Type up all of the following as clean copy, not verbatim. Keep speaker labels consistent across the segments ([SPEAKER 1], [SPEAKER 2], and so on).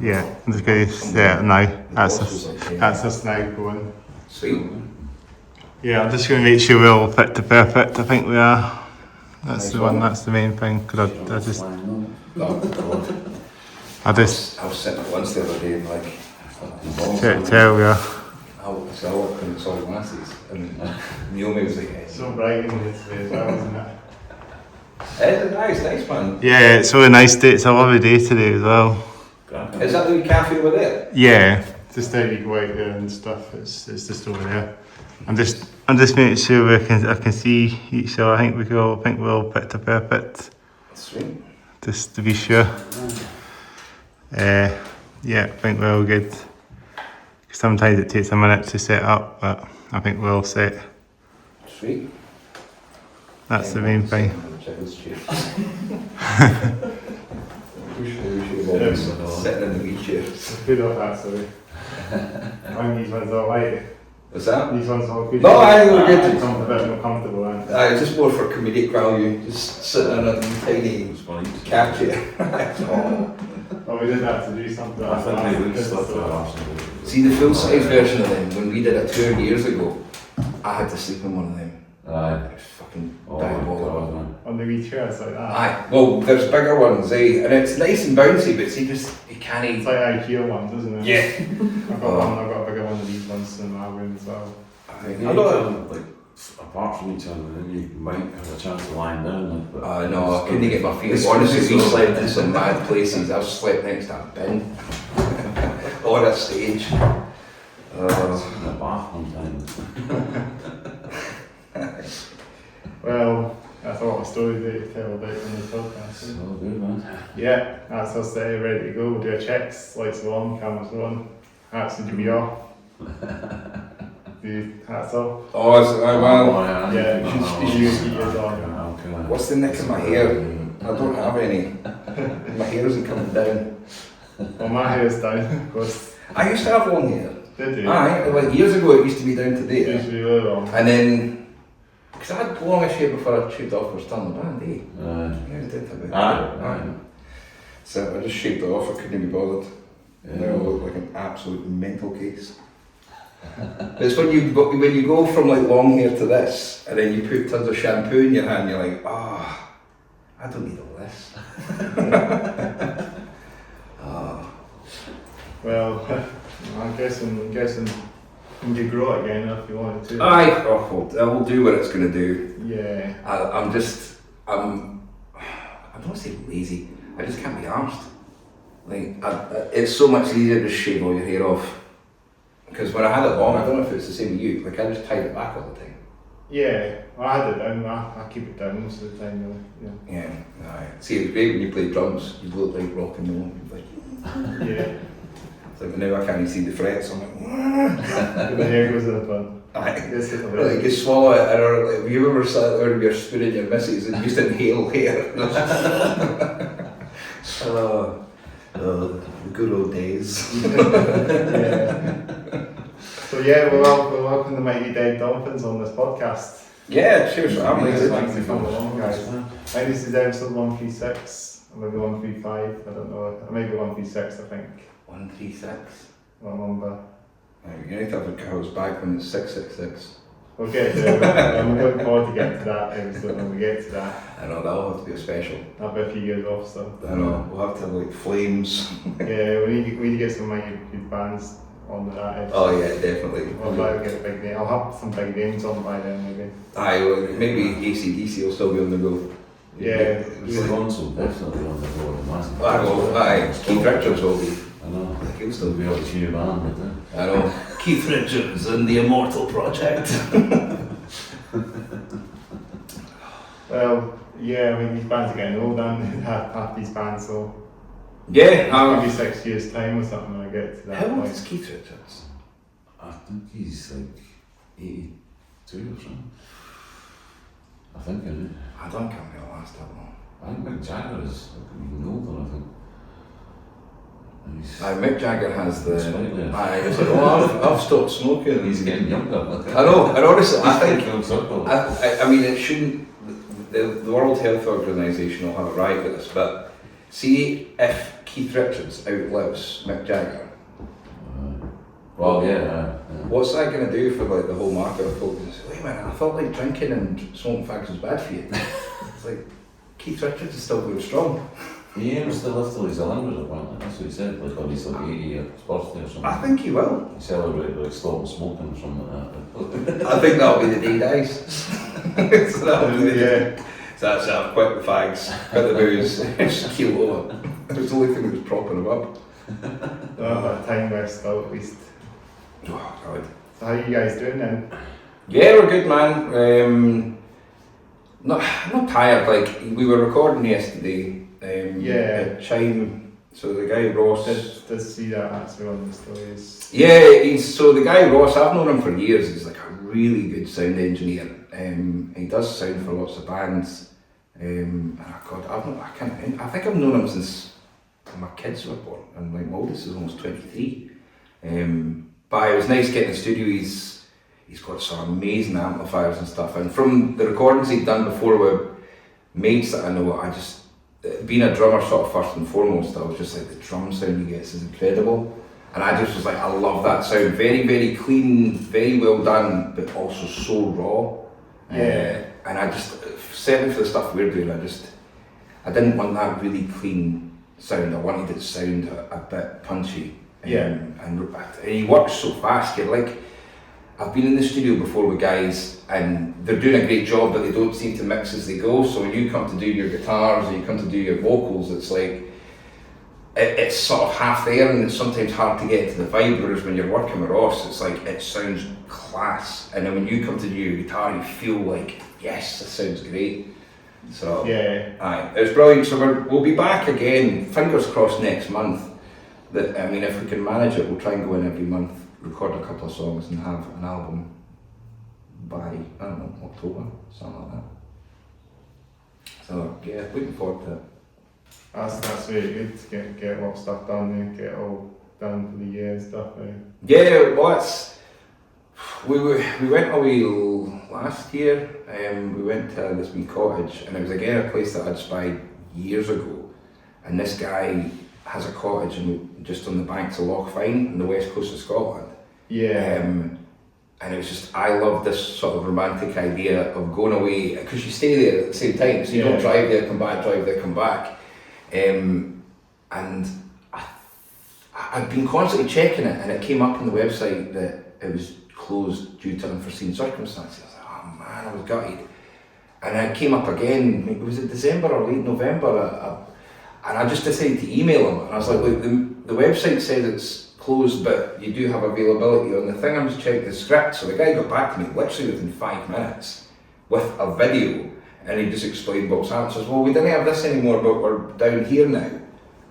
[SPEAKER 1] Yeah, I'm just going to set it now. That's us now going.
[SPEAKER 2] Sweet.
[SPEAKER 1] Yeah, I'm just going to make sure we're all fit to perfect. I think we are. That's the one. That's the main thing. Cause I just
[SPEAKER 2] I was sitting once the other day and like,
[SPEAKER 1] tell you.
[SPEAKER 2] I work in solid glasses and Naomi was like,
[SPEAKER 1] It's so bright in here today as well, isn't it?
[SPEAKER 2] It's nice man.
[SPEAKER 1] Yeah, it's really nice day. It's a lovely day today as well.
[SPEAKER 2] Is that the cafe over there?
[SPEAKER 1] Yeah, just how you go out there and stuff. It's just over there. I'm just making sure I can see each other. I think we're all fit to perfect.
[SPEAKER 2] Sweet.
[SPEAKER 1] Just to be sure. Yeah, I think we're all good. Sometimes it takes a minute to set up, but I think we're all set.
[SPEAKER 2] Sweet.
[SPEAKER 1] That's the main thing.
[SPEAKER 2] Sitting in the wheelchairs.
[SPEAKER 1] Good off that, sorry. I think these ones are alright.
[SPEAKER 2] What's that?
[SPEAKER 1] These ones are good.
[SPEAKER 2] No, I think we're good.
[SPEAKER 1] It's a bit more comfortable, aren't they?
[SPEAKER 2] It's just more for comedic value, just sitting in a tiny catchy.
[SPEAKER 1] Oh, we did have to do something.
[SPEAKER 3] I think they would stuff for Arsenal.
[SPEAKER 2] See the full size version of them, when we did a tour years ago, I had to sleep in one of them. It was fucking diabolical.
[SPEAKER 1] On the wee chairs like that.
[SPEAKER 2] Aye, well, there's bigger ones, and it's nice and bouncy, but see, you can't
[SPEAKER 1] It's like IKEA ones, isn't it?
[SPEAKER 2] Yeah.
[SPEAKER 1] I've got a bigger one of these ones in my room as well.
[SPEAKER 3] I don't like, apart from each other, then you might have a chance to lie down. Like,
[SPEAKER 2] no, I couldn't get my feet. Honestly, we slept in some mad places. I've slept next to a bin on a stage.
[SPEAKER 3] in a bath one time.
[SPEAKER 1] Well, that's a lot of stories to tell about on this podcast.
[SPEAKER 3] So good, man.
[SPEAKER 1] Yeah, that's us ready to go. We'll do our checks, lights are on, cameras are on, hats and be off. The hats off.
[SPEAKER 2] Oh,
[SPEAKER 1] Yeah, you keep yours on.
[SPEAKER 2] What's the nick in my hair? I don't have any. My hair isn't coming down.
[SPEAKER 1] Well, my hair's down, of course.
[SPEAKER 2] I used to have long hair.
[SPEAKER 1] Did you?
[SPEAKER 2] Aye, like years ago it used to be down to
[SPEAKER 1] It
[SPEAKER 2] there.
[SPEAKER 1] used to be really long.
[SPEAKER 2] And then, because I had longish hair before I shaved off for starting the band, Yeah, I did have it.
[SPEAKER 3] Aye.
[SPEAKER 2] So I just shaved it off, I couldn't be bothered. Now I look like an absolute mental case. It's when you go from like long hair to this, and then you put tons of shampoo in your hand, you're like, I don't need all this.
[SPEAKER 1] Well, I'm guessing you could grow it again if you wanted to.
[SPEAKER 2] Aye, I'll do what it's going to do.
[SPEAKER 1] Yeah.
[SPEAKER 2] I don't want to say lazy, I just can't be arsed. Like, it's so much easier to shave all your hair off. Because when I had it long, I don't know if it's the same with you, like I just tied it back all the time.
[SPEAKER 1] Yeah, well, I had it down, I keep it down most of the time really.
[SPEAKER 2] Yeah, aye. See, it's great when you play drums, you look like rock and roll. Like,
[SPEAKER 1] Yeah.
[SPEAKER 2] It's like now I can't even see the frets, I'm like,
[SPEAKER 1] The hair goes in the front.
[SPEAKER 2] aye.
[SPEAKER 1] It's just a
[SPEAKER 2] Or like you swallow it, or like, have you ever sat there with your spoon in your missus and you just inhale hair? The good old days.
[SPEAKER 1] Yeah. So yeah, we're welcome the Mighty Dead Dolphins on this podcast.
[SPEAKER 2] Yeah, cheers for having me.
[SPEAKER 1] Thanks for coming along, guys. I think this is episode 136, or maybe 135, I don't know. Maybe 136, I think.
[SPEAKER 2] 136.
[SPEAKER 1] What number?
[SPEAKER 2] Right, you need to have a cow's back when it's 666.
[SPEAKER 1] We'll get to it. I'm looking forward to getting to that episode when we get to that.
[SPEAKER 2] I know, that'll have to be a special.
[SPEAKER 1] That'll be a few years off, so.
[SPEAKER 2] I know, we'll have to have like flames.
[SPEAKER 1] Yeah, we need to get some Mighty good bands on that episode.
[SPEAKER 2] Oh yeah, definitely.
[SPEAKER 1] We'll probably get a big name. I'll have some big names on by then, maybe.
[SPEAKER 2] Aye, well, maybe AC/DC will still be on the go.
[SPEAKER 1] Yeah.
[SPEAKER 3] Alonso will definitely on the road, massive.
[SPEAKER 2] I know, aye, Keith Richards will be.
[SPEAKER 3] I know.
[SPEAKER 2] He'll still
[SPEAKER 3] There'll
[SPEAKER 2] be.
[SPEAKER 3] be all the new band with it.
[SPEAKER 2] I know. Keith Richards and the Immortal Project.
[SPEAKER 1] Well, yeah, I mean, these bands are getting old, and half these bands, so.
[SPEAKER 2] Yeah,
[SPEAKER 1] Maybe 6 years' time or something when I get to that
[SPEAKER 2] how old
[SPEAKER 1] point.
[SPEAKER 2] is Keith Richards?
[SPEAKER 3] I think he's like 82 or something. I think, isn't he?
[SPEAKER 2] I don't count the last album.
[SPEAKER 3] I think Mick Jagger is even older, I think. And he's
[SPEAKER 2] Mick Jagger has the.
[SPEAKER 3] Slightly.
[SPEAKER 2] Aye, it's like, I've stopped smoking.
[SPEAKER 3] he's getting younger.
[SPEAKER 2] I know, and honestly, I think.
[SPEAKER 3] full circle.
[SPEAKER 2] I mean, it shouldn't. The World Health Organisation will have a right with this, but See if Keith Richards outlives Mick Jagger.
[SPEAKER 3] Well, yeah.
[SPEAKER 2] What's that going to do for like the whole market of folk? Wait a minute, I thought like drinking and smoking fags was bad for you. It's like Keith Richards is still going strong.
[SPEAKER 3] He aims to live till he's 100 apparently, that's what he said, like on his like 80th birthday or something.
[SPEAKER 2] I think he will.
[SPEAKER 3] He celebrated like stopping smoking or something like that.
[SPEAKER 2] I think that'll be the day he dies. So that'll be the day. So that's it, I've quit the fags, quit the booze, just keel over. It was the only thing that was propping him up.
[SPEAKER 1] That time we're still at least.
[SPEAKER 2] Oh God.
[SPEAKER 1] So how are you guys doing then?
[SPEAKER 2] Yeah, we're good, man. Not tired. Like we were recording yesterday. At Chime. So the guy Ross
[SPEAKER 1] Did see that actually on the stories.
[SPEAKER 2] Yeah, so the guy Ross. I've known him for years. He's like a really good sound engineer. He does sound for lots of bands. God, I think I've known him since my kids were born, and like my oldest is almost 23. But it was nice getting in the studio. He's got some amazing amplifiers and stuff, and from the recordings he'd done before with mates that I know, I just, being a drummer sort of first and foremost, I was just like, the drum sound he gets is incredible, and I just was like, I love that sound. Very, very clean, very well done, but also so raw. And I just, certainly for the stuff we're doing, I didn't want that really clean sound. I wanted it to sound a bit punchy. And he works so fast. You're like, I've been in the studio before with guys and they're doing a great job, but they don't seem to mix as they go. So when you come to do your guitars and you come to do your vocals, it's like, it's sort of half there, and it's sometimes hard to get into the vibe. Whereas when you're working with Ross, it's like, it sounds class. And then when you come to do your guitar, you feel like, yes, this sounds great. So aye, it was brilliant. So we'll be back again, fingers crossed, next month. That, I mean, if we can manage it, we'll try and go in every month, record a couple of songs and have an album by, I don't know, October, something like that. So yeah, looking forward to it.
[SPEAKER 1] That's really good to get a lot of stuff done and get it all done for the year and stuff.
[SPEAKER 2] Yeah, well, we went away last year. We went to this wee cottage, and it was again a place that I'd spied years ago. And this guy has a cottage just on the banks of Loch Fyne on the west coast of Scotland. And it was just, I love this sort of romantic idea of going away, because you stay there at the same time, so you don't drive there, come back, drive there, come back. And I'd been constantly checking it, and it came up on the website that it was closed due to unforeseen circumstances. I was like, oh man, I was gutted. And it came up again, was it December or late November? And I just decided to email him, and I was like, look, the website says it's closed, but you do have availability on the thing. I'm just checking the script. So the guy got back to me literally within 5 minutes with a video, and he just explained what was happening. Says, well, we didn't have this anymore, but we're down here now.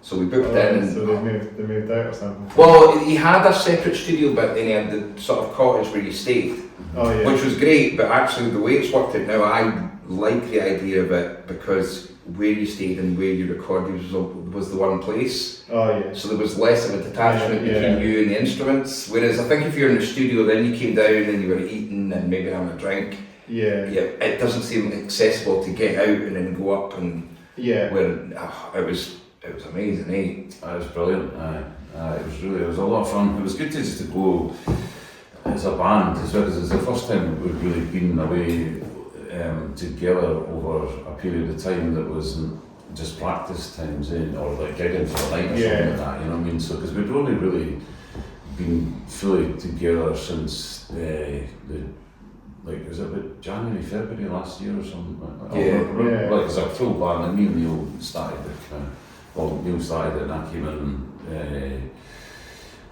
[SPEAKER 2] So we booked in.
[SPEAKER 1] So they moved out or something?
[SPEAKER 2] Well, he had a separate studio, but then he had the sort of cottage where you stayed, which was great, but actually the way it's worked out now, I like the idea of it, because where you stayed and where you recorded was the one place. So there was less of a detachment between you and the instruments. Whereas I think if you're in the studio, then you came down and you were eating and maybe having a drink. It doesn't seem accessible to get out and then go up and it was amazing, eh?
[SPEAKER 3] It was brilliant. It was a lot of fun. It was good just to go as a band as well, because it's the first time we've really been away together over a period of time that wasn't just practice times or like gigging for a night or something like that, you know what I mean? So, because we'd only really been fully together since was it about January, February last year or something like that? Like as a full band, and me and Neil started it, Neil started it and I came in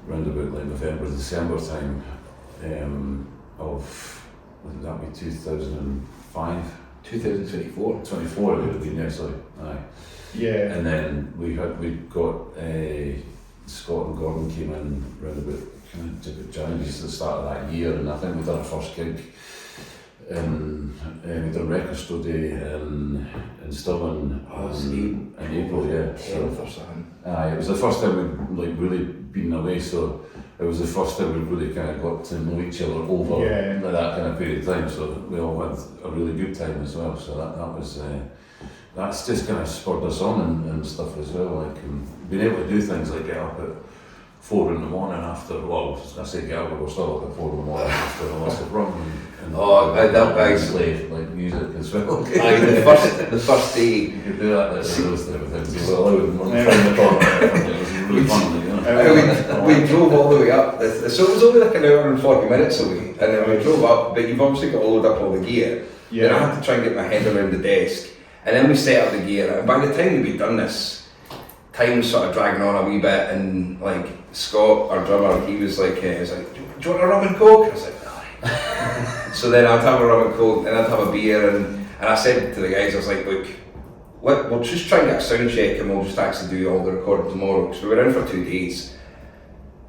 [SPEAKER 3] round about like November, December time of, would that be 2005?
[SPEAKER 2] 2024.
[SPEAKER 3] 24 it would have been, yeah, sorry. Aye. And then we got Scott and Gordon came in round about January, just at the start of that year, and I think we done our first gig in we done Record Store Day in Stirling in April, it was the first time we'd like really been away, so it was the first time we really kind of got to know each other over that kind of period of time, so we all had a really good time as well, so that was that's just kind of spurred us on and stuff as well, like, and being able to do things like get up at 4 in the morning after, well, I say get up, but we're still up at 4 in the morning after a massive run, and
[SPEAKER 2] that guy's
[SPEAKER 3] slave, like music as well.
[SPEAKER 2] The first day,
[SPEAKER 3] you could do that, those type of things, you were allowed from the corner, it was really fun, you know.
[SPEAKER 2] we drove all the way up, so it was only like an hour and 40 minutes away, and then we drove up, but you've obviously got to load up all the gear.
[SPEAKER 1] Yeah.
[SPEAKER 2] And I had to try and get my head around the desk, and then we set up the gear, and by the time we'd done this, time was sort of dragging on a wee bit, and like Scott, our drummer, he was like, do you want a rum and coke? I was like, alright. So then I'd have a rum and coke, and I'd have a beer, and I said to the guys, I was like, look, we'll just try and get a sound check, and we'll just actually do all the recording tomorrow, because we were in for 2 days,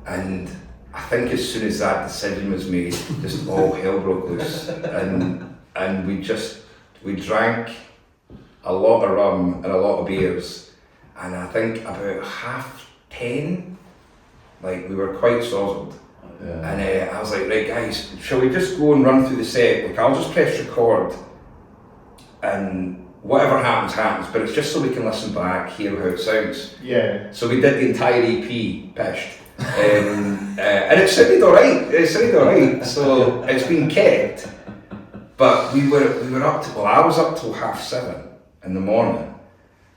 [SPEAKER 2] and I think as soon as that decision was made, just all hell broke loose, and we drank a lot of rum and a lot of beers, and I think about 10:30, like we were quite sozzled. Yeah. And I was like, right guys, shall we just go and run through the set? Like I'll just press record, and whatever happens, but it's just so we can listen back, hear how it sounds.
[SPEAKER 1] Yeah.
[SPEAKER 2] So we did the entire EP pitched. And it sounded alright, so it's been kept. But we were up to, I was up till 7:30 in the morning,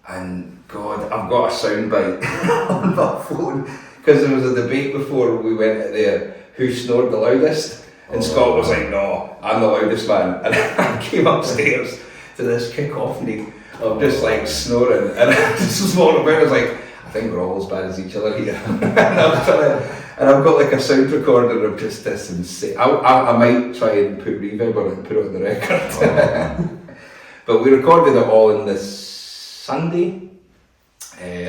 [SPEAKER 2] and God, I've got a soundbite on my phone, because there was a debate before we went there, who snored the loudest, and Scott was like, no, I'm the loudest man, and I came upstairs to this cacophony of just like snoring, and I just was walking about, I was like, I think we're all as bad as each other here. And I've got like a sound recorder of just this insane. I might try and put reverb on it and put it on the record. But we recorded it all in this Sunday,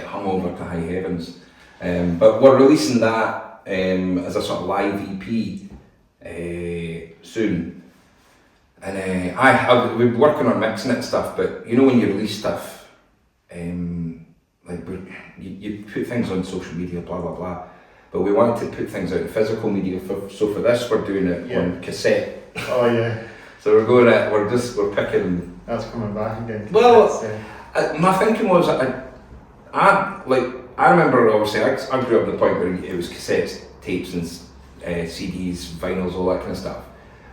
[SPEAKER 2] hung over to high heavens. But we're releasing that as a sort of live EP soon. And we've been working on mixing it and stuff, but you know when you release stuff, like you put things on social media, blah blah blah, but we wanted to put things out in physical media. So for this, we're doing it on cassette.
[SPEAKER 1] Oh yeah.
[SPEAKER 2] So we're picking.
[SPEAKER 1] That's coming back again.
[SPEAKER 2] Well, my thinking was I remember obviously I grew up at the point where it was cassettes, tapes, and CDs, vinyls, all that kind of stuff.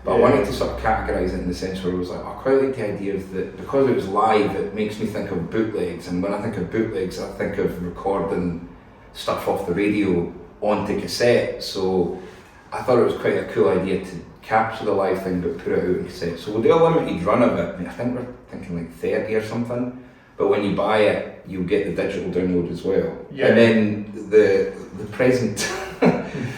[SPEAKER 2] But I wanted to sort of categorise it in the sense where it was like, I quite like the idea of that because it was live, it makes me think of bootlegs, and when I think of bootlegs, I think of recording stuff off the radio onto cassette. So I thought it was quite a cool idea to capture the live thing but put it out in cassette. So we'll do a limited run of it. I think we're thinking like 30 or something. But when you buy it, you'll get the digital download as well. Yeah. And then the present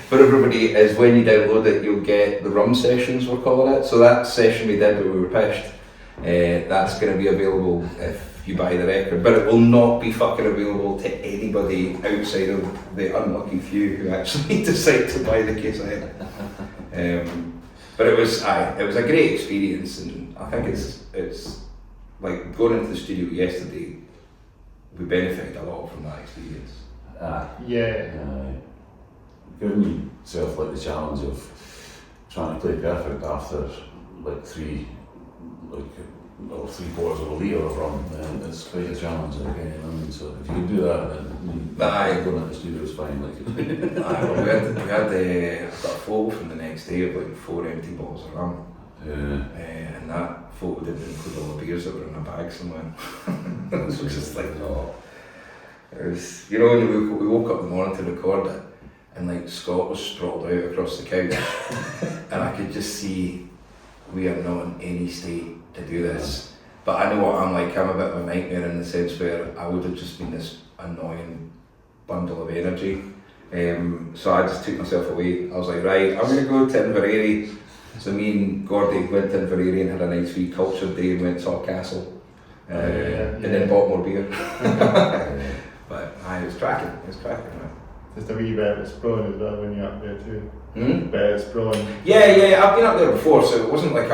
[SPEAKER 2] for everybody is when you download it, you'll get the rum sessions, we're calling it. So that session we did when we were pitched, that's going to be available if you buy the record. But it will not be fucking available to anybody outside of the unlucky few who actually decide to buy the cassette. But it was a great experience, and I think it's like going into the studio yesterday, we benefited a lot from that experience.
[SPEAKER 3] Giving yourself like the challenge of trying to play perfect after like 3 quarters of a litre of rum, and it's quite a challenge again. I mean, so if you can do that, then going into the studio is fine. Like,
[SPEAKER 2] we had I've got a photo from the next day of like 4 empty bottles of rum. And that photo didn't include all the beers that were in a bag somewhere. It was just like, it was, you know, when we woke up in the morning to record it, and like Scott was sprawled out across the couch, and I could just see we are not in any state to do this. But I know what I'm like. I'm a bit of a nightmare in the sense where I would have just been this annoying bundle of energy. So I just took myself away. I was like, right, I'm going to go to Inverary. So me and Gordy went to Inverary and had a nice wee culture day and went to a castle. And then bought more beer. But it was cracking, man.
[SPEAKER 1] Just a wee bit of Sprawn as well when you're up there too. Bit of Sprawn.
[SPEAKER 2] Yeah, I've been up there before, so it wasn't like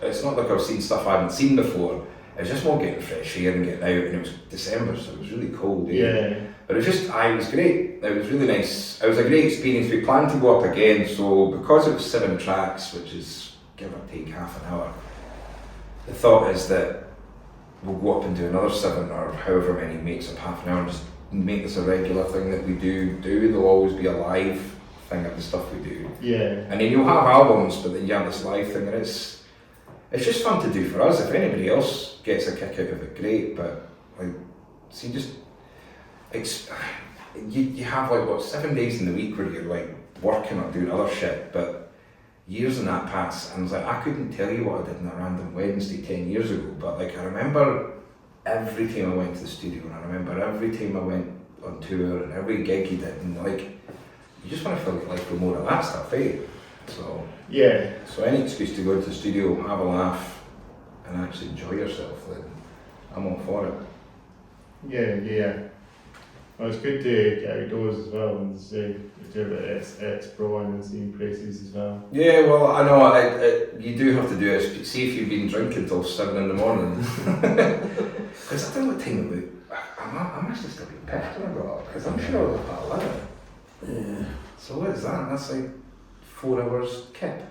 [SPEAKER 2] it's not like I was seeing stuff I hadn't seen before. It was just more getting fresh air and getting out, and it was December, so it was really cold. But it was great. It was really nice. It was a great experience. We planned to go up again, so because it was 7 tracks, which is give or take half an hour, the thought is that we'll go up and do another 7 or however many makes of half an hour and just make this a regular thing that we do. There'll always be a live thing of the stuff we do.
[SPEAKER 1] Yeah.
[SPEAKER 2] And then you'll have albums, but then you have this live thing, and it's just fun to do for us. If anybody else gets a kick out of it, great, but like, see, just you have like what 7 days in the week where you're like working or doing other shit, but years in that pass, and I was like, I couldn't tell you what I did on a random Wednesday 10 years ago, but like I remember every time I went to the studio, and I remember every time I went on tour and every gig you did, and like you just want to fill your life with more of that stuff, eh? So
[SPEAKER 1] yeah.
[SPEAKER 2] So any excuse to go into the studio, have a laugh, and actually enjoy yourself, then I'm all for it.
[SPEAKER 1] Yeah. Well, it's good to get outdoors as well and do a bit of exploring and seeing places as well.
[SPEAKER 2] Yeah, well, I know you do have to do it. See if you've been drinking till 7 in the morning. Because I don't know what time about. I must have still been pissed when I got up, because I'm sure I was about 11.
[SPEAKER 3] Yeah.
[SPEAKER 2] So what is that? That's like 4 hours kip.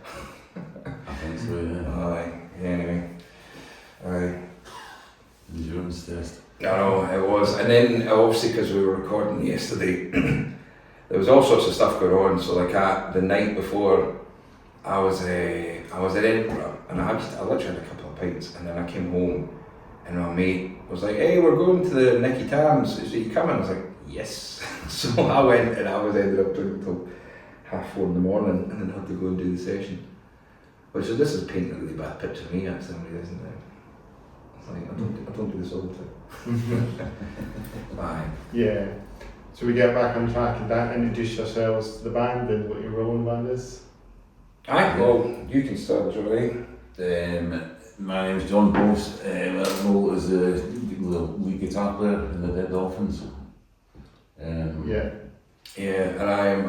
[SPEAKER 3] I think so, yeah.
[SPEAKER 2] Aye, yeah, anyway. Aye.
[SPEAKER 3] Endurance test.
[SPEAKER 2] No, it was, and then obviously because we were recording yesterday, there was all sorts of stuff going on. So like the night before, I was in Edinburgh, and I literally had a couple of pints, and then I came home, and my mate was like, "Hey, we're going to the Nicky Tam's. Is you coming?" I was like, "Yes." So I went, and I ended up drinking till 4:30 in the morning, and then had to go and do the session. Which this is painting a really bad picture of me, actually, isn't it? It's like I don't do this all the time. Aye.
[SPEAKER 1] Yeah. So we get back on track and that, introduce yourselves to the band and what your role in the band is.
[SPEAKER 2] Aye, well, you can start, Johnny.
[SPEAKER 3] My name's John Bose. My role is the lead guitar player in the Dead Dolphins.
[SPEAKER 1] Yeah,
[SPEAKER 2] and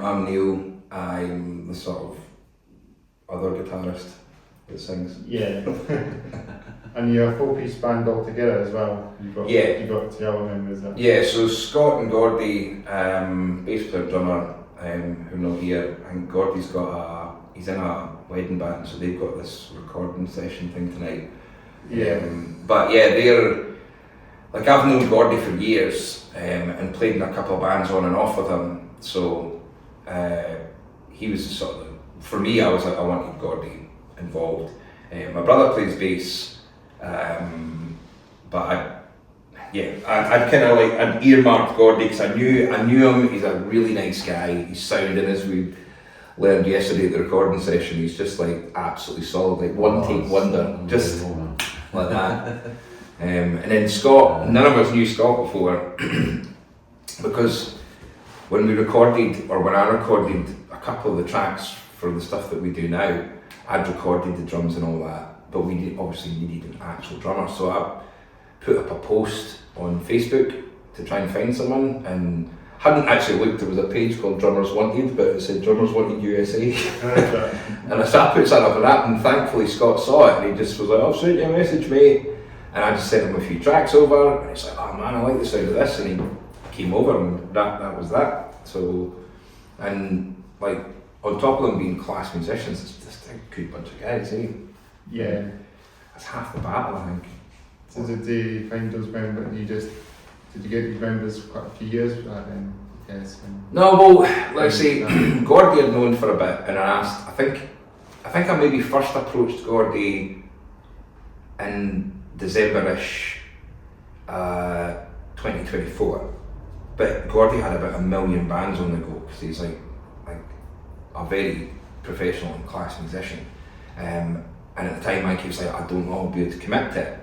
[SPEAKER 2] I'm Neil. I'm the sort of other guitarist that sings.
[SPEAKER 1] yeah. And you're a 4-piece band altogether as well. You've got the other members.
[SPEAKER 2] Yeah, so Scott and Gordy, bass player, drummer, who are not here, and Gordy's he's in a wedding band, so they've got this recording session thing tonight.
[SPEAKER 1] Yeah.
[SPEAKER 2] But yeah, they're like, I've known Gordy for years, and played in a couple of bands on and off with him. So he was sort of, for me, I was like, I wanted Gordy involved. My brother plays bass, but I'd kind of like, I'd earmarked Gordy because I knew him. He's a really nice guy. His sound, and as we learned yesterday at the recording session, he's just like absolutely solid, like one take wonder, just like that. And then Scott, none of us knew Scott before, because when I recorded a couple of the tracks for the stuff that we do now, I'd recorded the drums and all that, but we obviously needed an actual drummer, so I put up a post on Facebook to try and find someone, and hadn't actually looked. There was a page called Drummers Wanted, but it said Drummers Wanted USA. And I put something up on that, and thankfully Scott saw it, and he just was like, "I'll send you a message, mate." And I just sent him a few tracks over, and he's like, "Oh man, I like the sound of this," and he came over, and that was that. So, and like, on top of them being class musicians, it's just a good bunch of guys, eh?
[SPEAKER 1] Yeah.
[SPEAKER 2] That's half the battle, I think.
[SPEAKER 1] So did you find those members, did you get these members quite a few years back then, I guess?
[SPEAKER 2] No, well, like I say, Gordy had known for a bit, and I asked, I think I maybe first approached Gordy in December-ish, 2024, but Gordy had about 1 million bands on the go, because he's like a very professional and class musician, and at the time Mike was like, I don't know, I'll be able to commit to it.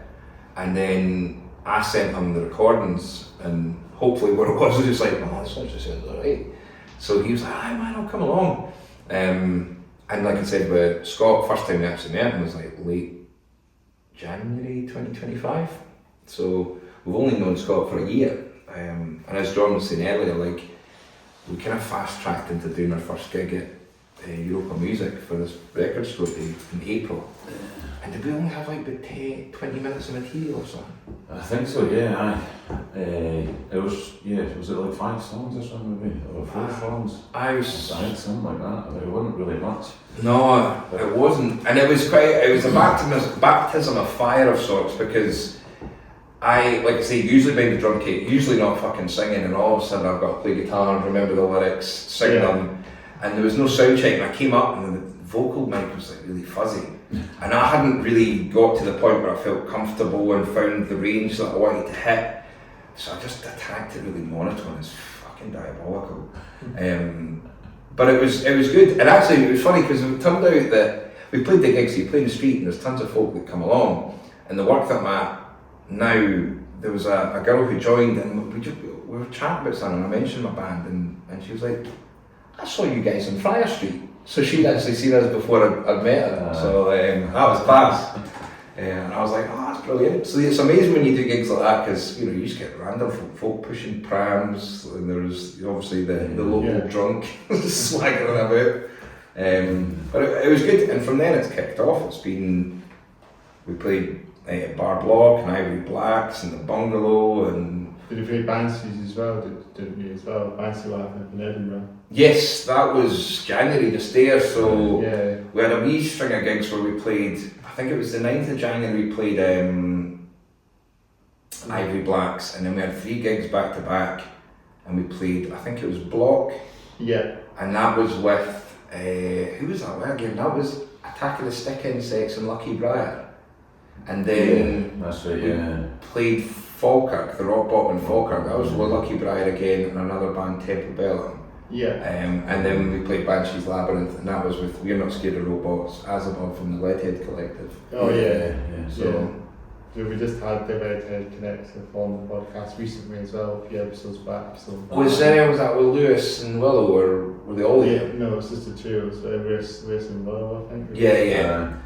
[SPEAKER 2] And then I sent him the recordings, and hopefully what it was just like, "Oh, this one just sounds alright." So he was like, "Aye man, I'll come along." And like I said with Scott, first time we actually met him was like late January 2025. So we've only known Scott for a year. And as John was saying earlier, like, we kind of fast tracked into doing our first gig at Europa Music for this record store day in April. And did we only have like about 20 minutes of material or something?
[SPEAKER 3] I think so, yeah. It was it like 5 songs or something maybe, or 4 songs? Something like that. It wasn't really much.
[SPEAKER 2] No, it wasn't, and it was a baptism of fire of sorts, because like I say, usually behind the drum kit, usually not fucking singing, and all of a sudden I've got to play guitar and remember the lyrics, sing them, and there was no sound check, and I came up and the vocal mic was like really fuzzy, and I hadn't really got to the point where I felt comfortable and found the range that I wanted to hit, so I just attacked it really monotone. It's fucking diabolical. But it was good, and actually it was funny because it turned out that we played the gigs, you play in the street and there's tons of folk that come along, and the work that I'm at now, there was a girl who joined, and we were chatting about something, and I mentioned my band, and she was like, I saw you guys on Friar Street. So she'd actually seen us before I'd met her, so that was class. And I was like, oh, that's brilliant. So it's amazing when you do gigs like that, because you just get random folk pushing prams, and there's obviously the local drunk swaggering about. But it was good, and from then it's kicked off. We played Bar Block and Ivory Blacks and the Bungalow, and
[SPEAKER 1] did you play Banshees as well? Didn't you as well? Banshee Live in Edinburgh.
[SPEAKER 2] Yes, that was January just there. So we had a wee string of gigs where we played. I think it was the 9th of January. We played Ivory Blacks, and then we had 3 gigs back to back, and we played. I think it was Block.
[SPEAKER 1] Yeah.
[SPEAKER 2] And that was with who was that with again? That was Attack of the Stick Insects and Lucky Briar. And then
[SPEAKER 3] that's right,
[SPEAKER 2] we played Falkirk, the Rock Bottom in Falkirk. That was with Lucky Briar again, and another band, Temple Bellum.
[SPEAKER 1] Yeah.
[SPEAKER 2] And then we played Banshees Labyrinth, and that was with We're Not Scared of Robots, As Above from the Leadhead Collective.
[SPEAKER 1] Oh yeah.
[SPEAKER 2] So
[SPEAKER 1] we just had the Leadhead Collective on the podcast recently as well, a few episodes back. So
[SPEAKER 2] was that with Lewis and Willow, or were they all there?
[SPEAKER 1] No, it's just the two. So Lewis and Willow, I think.
[SPEAKER 2] Yeah.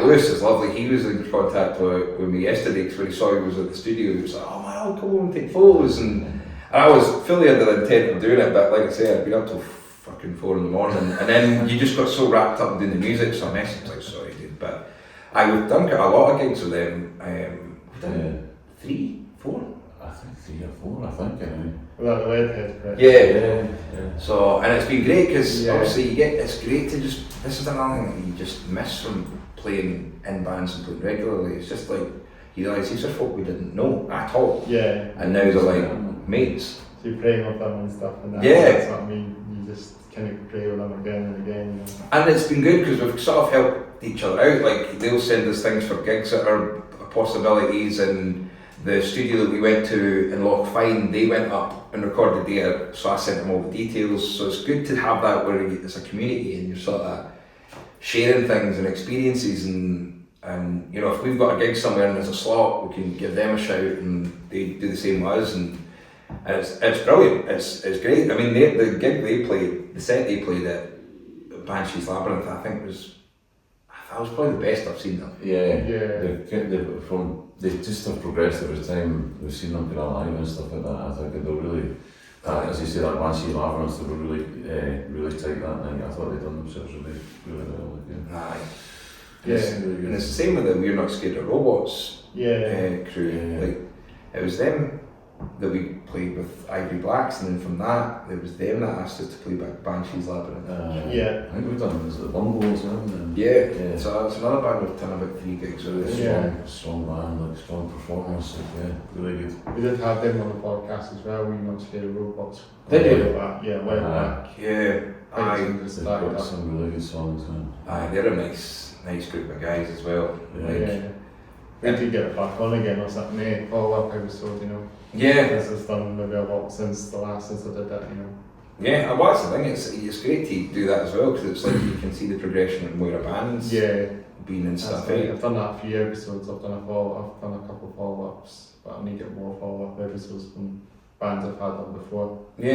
[SPEAKER 2] Lewis is lovely. He was in contact with me yesterday because when he saw he was at the studio, he was like, oh man, I'll come over and take photos. And I was fully under the intent of doing it, but like I say, I'd been up till fucking 4 in the morning. And then you just got so wrapped up in doing the music, so I messaged like, sorry dude. But we've done a lot of gigs with them. We've done 3, 4?
[SPEAKER 3] I think 3 or 4, I think.
[SPEAKER 1] Well, the Leadhead, correct?
[SPEAKER 2] Yeah. So, and it's been great because obviously it's great to this is another thing that you just miss from playing in bands and playing regularly. It's just like you realise these are folk we didn't know at all.
[SPEAKER 1] Yeah.
[SPEAKER 2] And now they're like mates.
[SPEAKER 1] So you're praying with them and stuff, and that's what I mean. You just kind of pray with them again and again.
[SPEAKER 2] And it's been good because we've sort of helped each other out. Like they'll send us things for gigs that are possibilities, and the studio that we went to in Lochfine, they went up and recorded there, so I sent them all the details. So it's good to have that where it's a community and you're sort of sharing things and experiences, and if we've got a gig somewhere and there's a slot, we can give them a shout and they do the same with us, and it's brilliant. It's great. I mean, the gig they played, the set they played at Banshees Labyrinth, I think was probably the best I've seen them.
[SPEAKER 3] They just have progressed over time. We've seen them go live and stuff like that. I think they're really, as you say, that Banshee Labyrinth, they were really tight that night. I thought they'd done themselves really well.
[SPEAKER 2] And it's the same with the We're Not Scared of Robots crew. Like it was them that we played with Ivory Blacks, and then from that it was them that asked us to play Banshees Labyrinth.
[SPEAKER 3] I think we've done the Bungalow as well.
[SPEAKER 2] So it's another band we've done about 3 gigs with.
[SPEAKER 3] Strong band, like strong performance, really good.
[SPEAKER 1] We did have them on the podcast as well. We're Not Scared of Robots.
[SPEAKER 2] Did you?
[SPEAKER 1] Way back.
[SPEAKER 3] They've got some really good songs.
[SPEAKER 2] They're a nice group of guys as well.
[SPEAKER 1] We did get it back on again or something, follow-up episode, This has done maybe a lot since I did that,
[SPEAKER 2] Yeah, well, that's the thing, it's great to do that as well, because it's like you can see the progression of where a band's been and stuff.
[SPEAKER 1] I've done that a few episodes, I've done a couple of follow-ups, but I need to get more follow-up episodes from bands I've had on before.
[SPEAKER 2] No,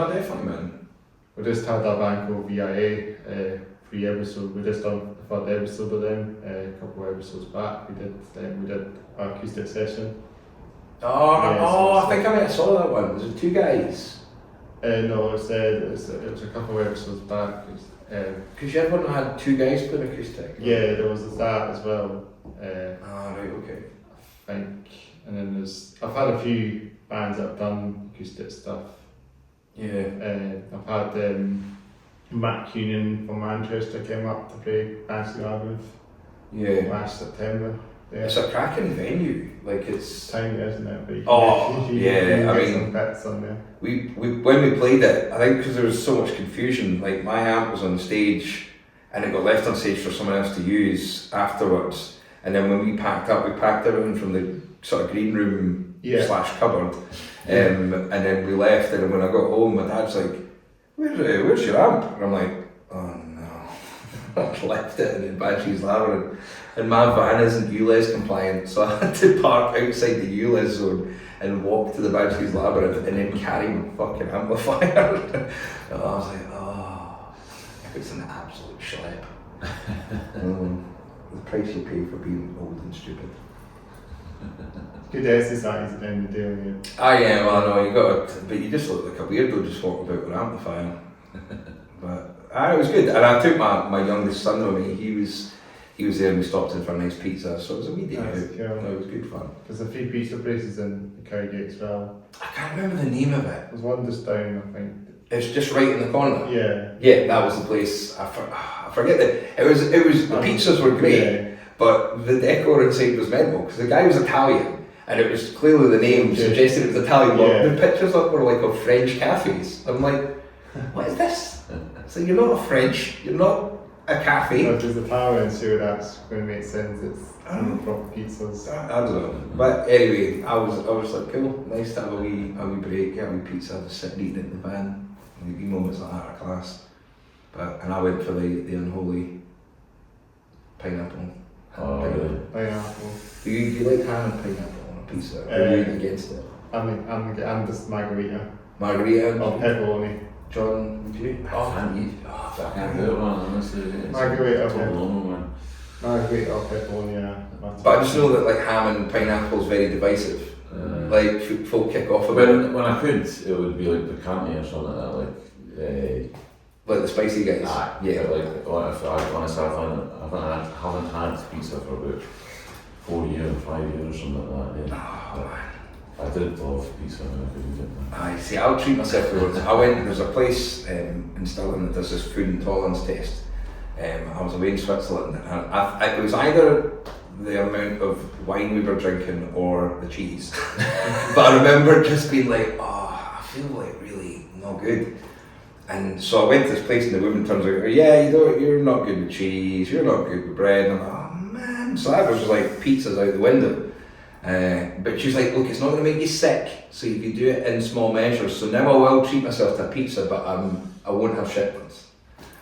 [SPEAKER 2] definitely, man.
[SPEAKER 1] We just had that band called VIA, 3 episodes. We just done the 3rd episode of them a couple of episodes back. We did Acoustic Session.
[SPEAKER 2] I think I might have saw that one. Was it 2 guys?
[SPEAKER 1] No, it was a couple of episodes back.
[SPEAKER 2] Because you had one that had 2 guys playing acoustic.
[SPEAKER 1] Yeah, there was that as well.
[SPEAKER 2] Right, okay.
[SPEAKER 1] I think, and then I've had a few bands that have done acoustic stuff. I've had Matt Cunin from Manchester came up to play Banshee Labyrinth last September.
[SPEAKER 2] It's a cracking venue. Like it's
[SPEAKER 1] tiny, isn't it? But you
[SPEAKER 2] yeah. I mean,
[SPEAKER 1] some bits on there.
[SPEAKER 2] We when we played it, I think because there was so much confusion. Like my amp was on stage, and it got left on stage for someone else to use afterwards. And then when we packed everything from the sort of green room / cupboard, and then we left. And when I got home, my dad's like, "Where's your amp?" And I'm like, "Oh no, I left it in the Banshees Labyrinth." And my van isn't ULEZ compliant, so I had to park outside the ULEZ zone and walk to the Banshees Labyrinth and then carry my fucking amplifier. And I was like, oh, it's an absolute schlep. The price you pay for being old and stupid.
[SPEAKER 1] Good exercise at the end of the day, when you...
[SPEAKER 2] Well, I know, you got to, but you just look like a weirdo just walking about with an amplifier. But it was good, and I took my youngest son with me. He was there and we stopped in for a nice pizza, so it was a wee day out. Cool. It was good fun.
[SPEAKER 1] There's a few pizza places in the Cowgate as well.
[SPEAKER 2] I can't remember the name of it.
[SPEAKER 1] There's one just down, I think.
[SPEAKER 2] It's just right in the corner.
[SPEAKER 1] Yeah.
[SPEAKER 2] Yeah, that was the place. I forget that. It was the pizzas were great, but the decor inside was mental because the guy was Italian and it was clearly the name suggested it was Italian, but the pictures up were like of French cafes. I'm like, what is this? So you're not a French, you're not a cafe.
[SPEAKER 1] No, there's Italian, so that's going to make sense. It's proper pizzas.
[SPEAKER 2] I don't know. But anyway, I was like, cool, nice to have a wee break, get a wee pizza, just sitting eating in the van. Wee moments like that are class. And I went for the unholy pineapple.
[SPEAKER 3] Oh, really?
[SPEAKER 1] Pineapple.
[SPEAKER 2] Do you like ham and pineapple on a pizza? Or are you against it?
[SPEAKER 1] I'm just margarita.
[SPEAKER 2] Margarita?
[SPEAKER 1] Or pepperoni.
[SPEAKER 2] John, would you?
[SPEAKER 3] I can't do it, man, honestly.
[SPEAKER 1] Margarita or
[SPEAKER 3] pepperoni.
[SPEAKER 1] Margarita or pepperoni, yeah.
[SPEAKER 2] But I just know that like ham and pineapple is very divisive. Like folk kick off about it.
[SPEAKER 3] When I could, it would be like picante or something like that,
[SPEAKER 2] like the spicy guys.
[SPEAKER 3] Yeah. Like honestly, I haven't had pizza for about 4 years, 5 years, or something like that. Yeah.
[SPEAKER 2] Oh, man.
[SPEAKER 3] I did love pizza when I couldn't get that.
[SPEAKER 2] I see. I'll treat myself towards. There's a place in Stirling that does this food intolerance test. I was away in Switzerland, and it was either the amount of wine we were drinking or the cheese. But I remember just being like, I feel like really not good. And so I went to this place and the woman turns out, you're not good with cheese, you're not good with bread. And I'm like, oh man. So I was just like, pizza's out the window. But she's like, look, it's not going to make you sick, so you can do it in small measures. So now I will treat myself to a pizza, but I won't have shit ones.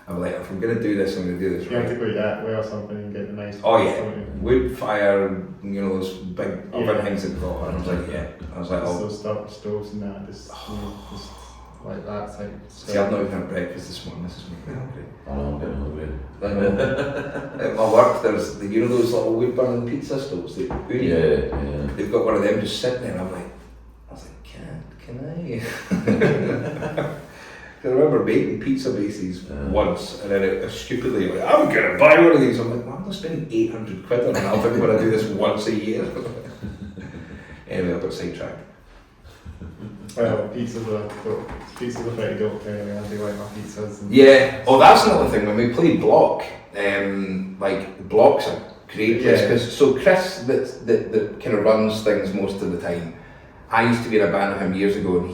[SPEAKER 2] I'm like, if I'm going to do this, I'm going to do this right.
[SPEAKER 1] You have to go that way or something and get the nice...
[SPEAKER 2] wood fire, those big oven things that go. And I was like,
[SPEAKER 1] So stoves and that, just like that type.
[SPEAKER 2] See, I've not even had breakfast this morning, this is making me hungry.
[SPEAKER 3] I'm getting hungry.
[SPEAKER 2] At my work, there's those little wood burning pizza stoves, they've got one of them just sitting there, and I was like, can I? I remember making pizza bases once, and then it stupidly, I'm going to buy one of these. I'm like, I'm not spending 800 quid on an oven when I do this once a year. Anyway, I got sidetracked.
[SPEAKER 1] Well, pizzas are pretty dope anyway. I do like my pizzas.
[SPEAKER 2] That's another thing. When we played Block, Block's a great place. So Chris, that kind of runs things most of the time, I used to be in a band with him years ago, and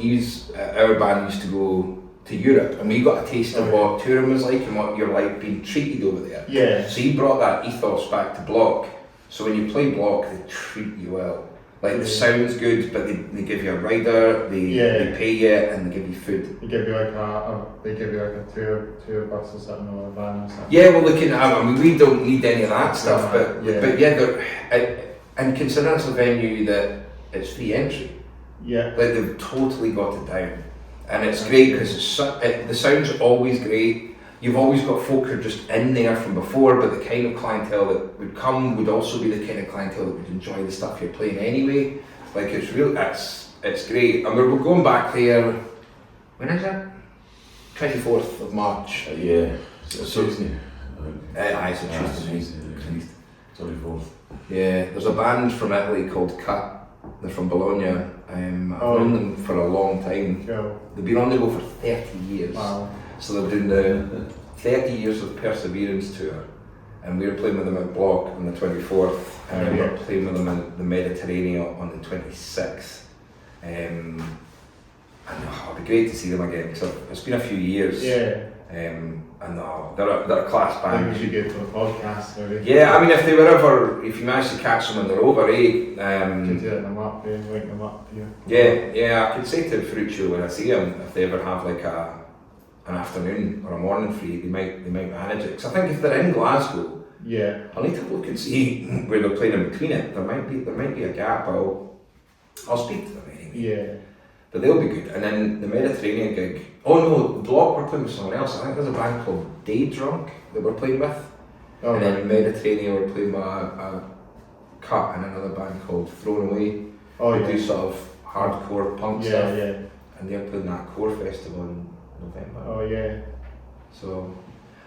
[SPEAKER 2] our band used to go to Europe, and we got a taste of what touring was like and what you're like being treated over there.
[SPEAKER 1] Yeah.
[SPEAKER 2] So he brought that ethos back to Block. So when you play Block, they treat you well. Like the sound's good, but they give you a rider, they pay you, and they give you food.
[SPEAKER 1] They give you like a tour bus or something, or a van or something.
[SPEAKER 2] Yeah, well, we don't need any of that stuff, but and considering it's a venue that it's free entry.
[SPEAKER 1] Yeah.
[SPEAKER 2] Like they've totally got it down. And it's great because the sound's always great. You've always got folk who are just in there from before, but the kind of clientele that would come would also be the kind of clientele that would enjoy the stuff you're playing anyway. Like it's great. And we're going back there, when is it? 24th of March.
[SPEAKER 3] It's Tuesday.
[SPEAKER 2] It's Tuesday.
[SPEAKER 3] 24th.
[SPEAKER 2] Yeah, there's a band from Italy called Cut. They're from Bologna. I've known them for a long time.
[SPEAKER 1] Cool.
[SPEAKER 2] They've been on the go for 30 years.
[SPEAKER 1] Wow.
[SPEAKER 2] So they're doing the 30 years of perseverance tour. and we were playing with them at Block on the 24th, and we were playing with them in the Mediterranean on the 26th. And it'd be great to see them again, because it's been a few years.
[SPEAKER 1] Yeah.
[SPEAKER 2] And they're a class
[SPEAKER 1] I think
[SPEAKER 2] band.
[SPEAKER 1] we should get to a podcast maybe.
[SPEAKER 2] Yeah, I mean, if you manage to catch them when they're over,
[SPEAKER 1] Could hit them up, link them up here.
[SPEAKER 2] yeah, I could say to Ferruccio when I see them, if they ever have like an afternoon or a morning free, they might manage it. Because I think if they're in Glasgow,
[SPEAKER 1] Yeah.
[SPEAKER 2] I'll need to look and see where they're playing in between it. There might be a gap. I'll speak to them anyway.
[SPEAKER 1] Yeah.
[SPEAKER 2] But they'll be good. And then the Mediterranean gig. Oh no, Block were playing with someone else. I think there's a band called Day Drunk that we're playing with.
[SPEAKER 1] Oh,
[SPEAKER 2] And then Mediterranean were playing with a Cut and another band called Thrown Away.
[SPEAKER 1] oh
[SPEAKER 2] They
[SPEAKER 1] yeah.
[SPEAKER 2] do sort of hardcore punk
[SPEAKER 1] Yeah,
[SPEAKER 2] stuff.
[SPEAKER 1] yeah.
[SPEAKER 2] And they're playing that Core Festival in November.
[SPEAKER 1] Oh yeah.
[SPEAKER 2] So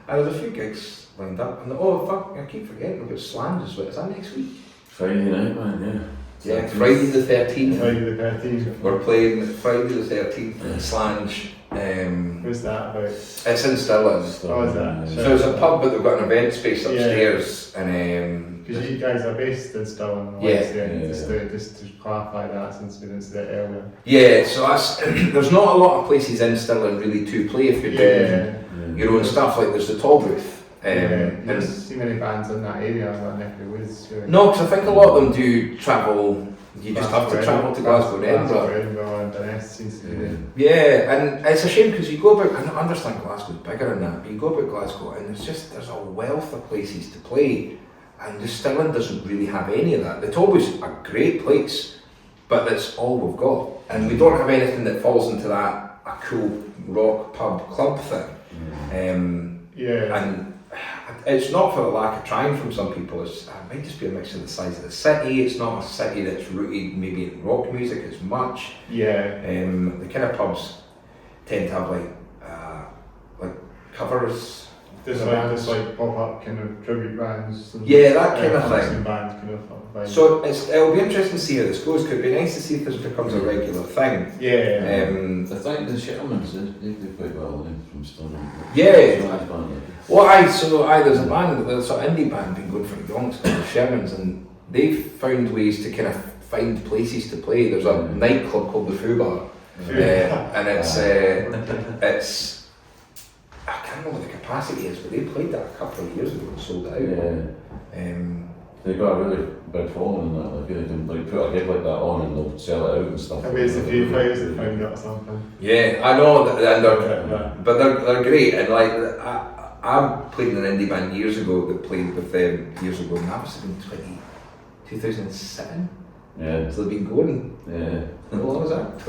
[SPEAKER 2] there's a few gigs lined up. And I keep forgetting we've got Slange as well. Is that next week?
[SPEAKER 3] Friday night, man,
[SPEAKER 2] Yeah, Friday the 13th.
[SPEAKER 1] Friday the 13th.
[SPEAKER 2] We're playing Friday the 13th in Slange.
[SPEAKER 1] Who's that about?
[SPEAKER 2] It's in Stirling.
[SPEAKER 1] Oh, is that?
[SPEAKER 2] So it's a pub, but they've got an event space upstairs. And
[SPEAKER 1] Because you guys are based in Stirling.
[SPEAKER 2] Yeah.
[SPEAKER 1] Just to clarify that since we didn't say it earlier.
[SPEAKER 2] yeah, so that's there's not a lot of places in Stirling really to play if you're doing your own stuff. Like there's the Tall Booth.
[SPEAKER 1] There's
[SPEAKER 2] And
[SPEAKER 1] too many bands in that area, that neck of the woods. Sure.
[SPEAKER 2] no, because I think a lot of them do travel. You just have to travel to Glasgow and Edinburgh.
[SPEAKER 1] Edinburgh and Dunnes seems to be the...
[SPEAKER 2] Yeah, and it's a shame because you go about, I understand Glasgow's bigger than that, but you go about Glasgow and there's a wealth of places to play, and just Stirling doesn't really have any of that. It's always a great place, but that's all we've got. And we don't have anything that falls into that, a cool rock pub club thing.
[SPEAKER 1] Yeah.
[SPEAKER 2] And it's not for the lack of trying from some people, it might just be a mix of the size of the city. It's not a city that's rooted maybe in rock music as much.
[SPEAKER 1] Yeah.
[SPEAKER 2] The kind of pubs tend to have like covers.
[SPEAKER 1] Just like pop-up kind of tribute bands.
[SPEAKER 2] Yeah, that kind of thing.
[SPEAKER 1] Bands kind of vibe.
[SPEAKER 2] So it'll be interesting to see how this goes. Could be nice to see if this becomes a regular thing.
[SPEAKER 1] Yeah.
[SPEAKER 3] I think the Shermans, they do quite well from Stirling.
[SPEAKER 2] Yeah. There's a band, there's an indie band been going for yonks called the Shermans, and they've found ways to kind of find places to play. There's a nightclub called the Foo Bar, and it's I can't remember what the capacity is, but they played that a couple of years ago and sold it out.
[SPEAKER 3] Yeah. They got a really big following in that. Like they can put a gig like that on and they'll sell it out and stuff.
[SPEAKER 1] I mean, it's a few players that found it or something.
[SPEAKER 2] Yeah, I know, but they're great, and like I played in an indie band years ago that played with them years ago, and that must have been 2007.
[SPEAKER 3] Yeah.
[SPEAKER 2] So they've been going.
[SPEAKER 3] Yeah.
[SPEAKER 2] How long was that?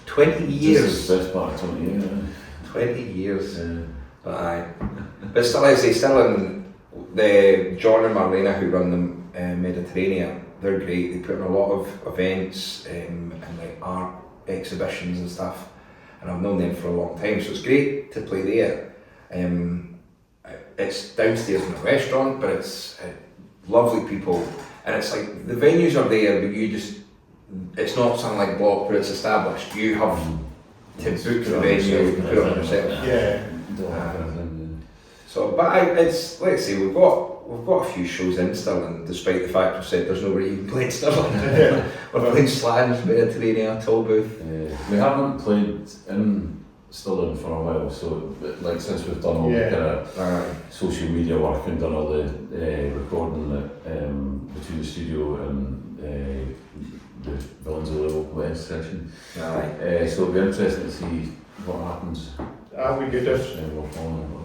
[SPEAKER 2] 20 years.
[SPEAKER 3] This is the best part of 20 years.
[SPEAKER 2] 20 years.
[SPEAKER 3] Yeah.
[SPEAKER 2] But still, I say, the John and Marlena who run the Mediterranean, they're great. They put on a lot of events and like art exhibitions and stuff, and I've known them for a long time, so it's great to play there. It's downstairs in a restaurant, but it's lovely people, and it's like the venues are there, but it's not something like Block where it's established. You have to book the venue and put it on yourself.
[SPEAKER 1] Yeah.
[SPEAKER 2] So, but it's like I say, we've got a few shows in Stirling, despite the fact we've said there's nowhere you can play in Stirling. We're playing Slange, Mediterranean, Toll Booth.
[SPEAKER 3] We haven't played in Stirling for a while, so like since we've done all the kind of social media work and done all the recording between the studio and the Valenzuela West session. So it'll be interesting to see what happens.
[SPEAKER 1] That'll be good if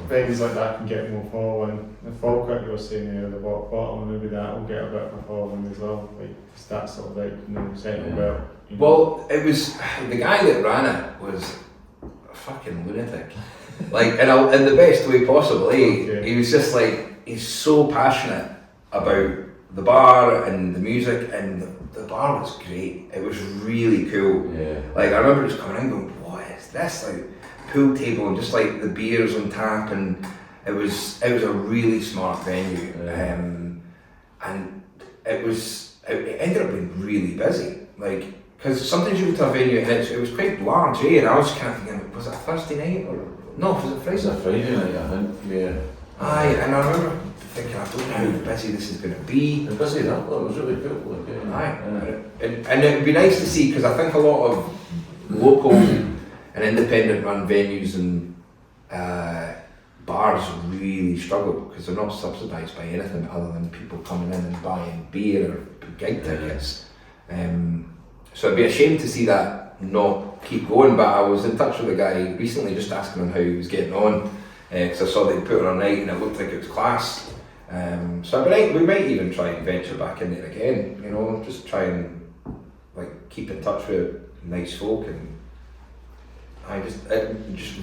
[SPEAKER 1] venues like that can get more following. The Falkirk you were saying there, the bottom, maybe that will get a bit of a following as well. Like that sort of like setting well.
[SPEAKER 2] Well, it was the guy that ran it was a fucking lunatic, like in the best way possible. He was just like, he's so passionate about the bar and the music, and the bar was great. It was really cool. Like I remember just coming in going, what is this? Like pool table and just like the beers on tap, and it was a really smart venue. And it ended up being really busy. Like, because sometimes you go to a venue and it was quite large, and I was kind of thinking, was it a Thursday night or no? Was it Friday?
[SPEAKER 3] It was a Friday night, I think. Yeah.
[SPEAKER 2] Aye, and I remember thinking, I don't know how busy this is going to be.
[SPEAKER 3] It's busy, that it was really cool. Like,
[SPEAKER 2] And it would be nice to see, because I think a lot of local and independent run venues and bars really struggle because they're not subsidised by anything other than people coming in and buying beer or gig tickets. So it'd be a shame to see that not keep going, but I was in touch with a guy recently just asking him how he was getting on, because I saw that he put on a night and it looked like it was class. So we might even try and venture back in there again, you know, just try and like keep in touch with nice folk, and I just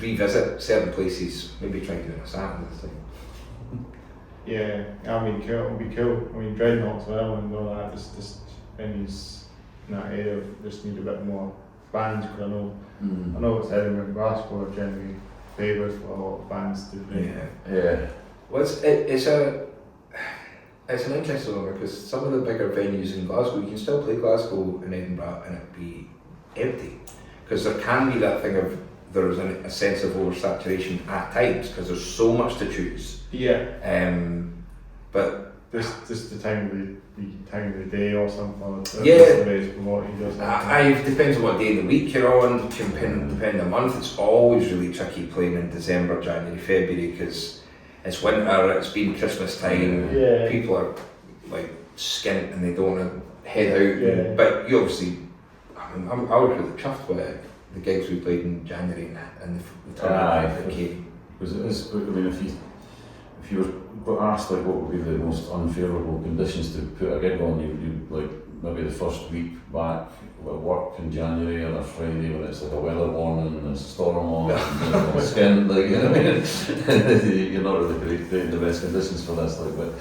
[SPEAKER 2] revisit certain places, maybe try and do a Saturday thing.
[SPEAKER 1] Yeah, I mean, it'll be cool. I mean, Dreadnought as well and all that. Just venues in that area just need a bit more bands, because I know it's Edinburgh and Glasgow are generally favoured for a lot of bands to play.
[SPEAKER 3] Yeah.
[SPEAKER 2] Well, it's an interesting one, because some of the bigger venues in Glasgow, you can still play Glasgow and Edinburgh and it be empty, because there can be that thing of there's a sense of oversaturation at times because there's so much to choose.
[SPEAKER 1] Yeah.
[SPEAKER 2] But
[SPEAKER 1] just the time of the day or something.
[SPEAKER 2] It depends on what day of the week you're on. Depending on the month, it's always really tricky playing in December, January, February, because it's winter, it's been Christmas time, people are like skint and they don't want to head out.
[SPEAKER 3] Yeah.
[SPEAKER 2] But you obviously, I was really chuffed with the gigs we played in January and the turnout that came.
[SPEAKER 3] Because it is, I mean, if you were asked like what would be the most unfavourable conditions to put a gig on, you like maybe the first week back at work in January on a Friday when it's like a weather warning and there's a storm on and skin, like, you know what I mean? You're not really creating the best conditions for this, like, but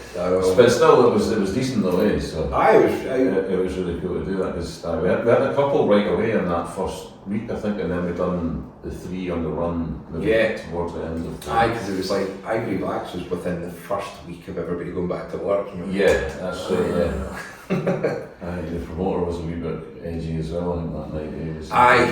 [SPEAKER 3] still it was decent in a way, so it was really cool to do that, because we had a couple right away in that first week, I think, and then we done the 3 on the run towards the end of the
[SPEAKER 2] because it was like Ivory Blacks was within the first week of everybody going back to work. You know?
[SPEAKER 3] Yeah, that's right, the promoter was a wee bit edgy as well, I think, that night.
[SPEAKER 2] He was, I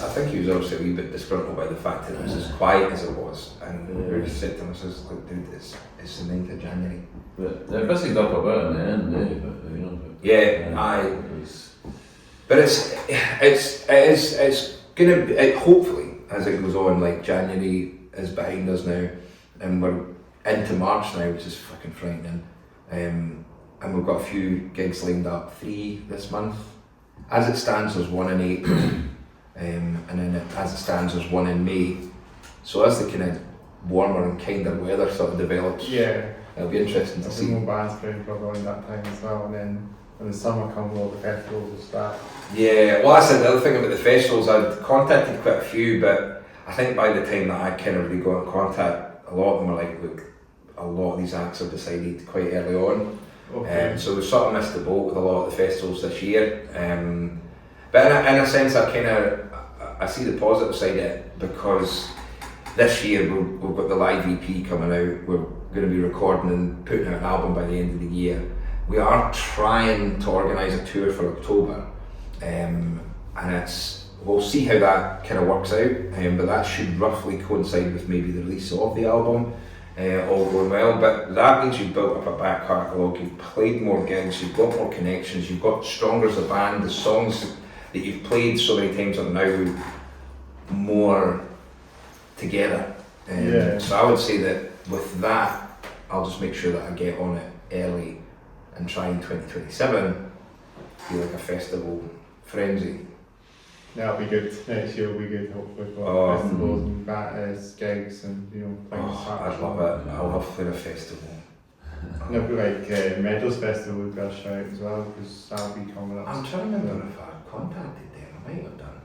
[SPEAKER 2] think he was obviously a wee bit disgruntled by the fact that it was as quiet as it was, and we just said to him, look dude, it's the 9th of January.
[SPEAKER 3] But they're busied up a bit in the end, but you know.
[SPEAKER 2] But it's gonna be, hopefully, as it goes on, like January is behind us now, and we're into March now, which is fucking frightening. And we've got a few gigs lined up, 3 this month. As it stands, there's 1 in April, and then as it stands, there's 1 in May. So as the kind of warmer and kinder weather sort of develops, it'll be interesting to see.
[SPEAKER 1] More bands playing probably that time as well, and then when the summer comes, all the festivals will start.
[SPEAKER 2] Yeah, well, that's the other thing about the festivals. I'd contacted quite a few, but I think by the time that I kind of really got in contact, a lot of them are like, look, a lot of these acts have decided quite early on.
[SPEAKER 1] Okay.
[SPEAKER 2] So we sort of missed the boat with a lot of the festivals this year. But in a sense, I see the positive side of it, because this year we've got the live EP coming out. We're going to be recording and putting out an album by the end of the year. We are trying to organise a tour for October, and we'll see how that kind of works out, but that should roughly coincide with maybe the release of the album, all going well. But that means you've built up a back catalogue, you've played more gigs, you've got more connections, you've got stronger as a band, the songs that you've played so many times are now more together. So I would say that with that, I'll just make sure that I get on it early and try in 2027 be like a festival frenzy.
[SPEAKER 1] That'll be good. Next year will be good, hopefully, for festivals and gigs and, you know, things.
[SPEAKER 2] I'd love it. I love for a festival.
[SPEAKER 1] And it'll be like Meadows Festival we've got a shout as well, because that'll be coming up.
[SPEAKER 2] I'm trying to remember if I contacted them. I might have done.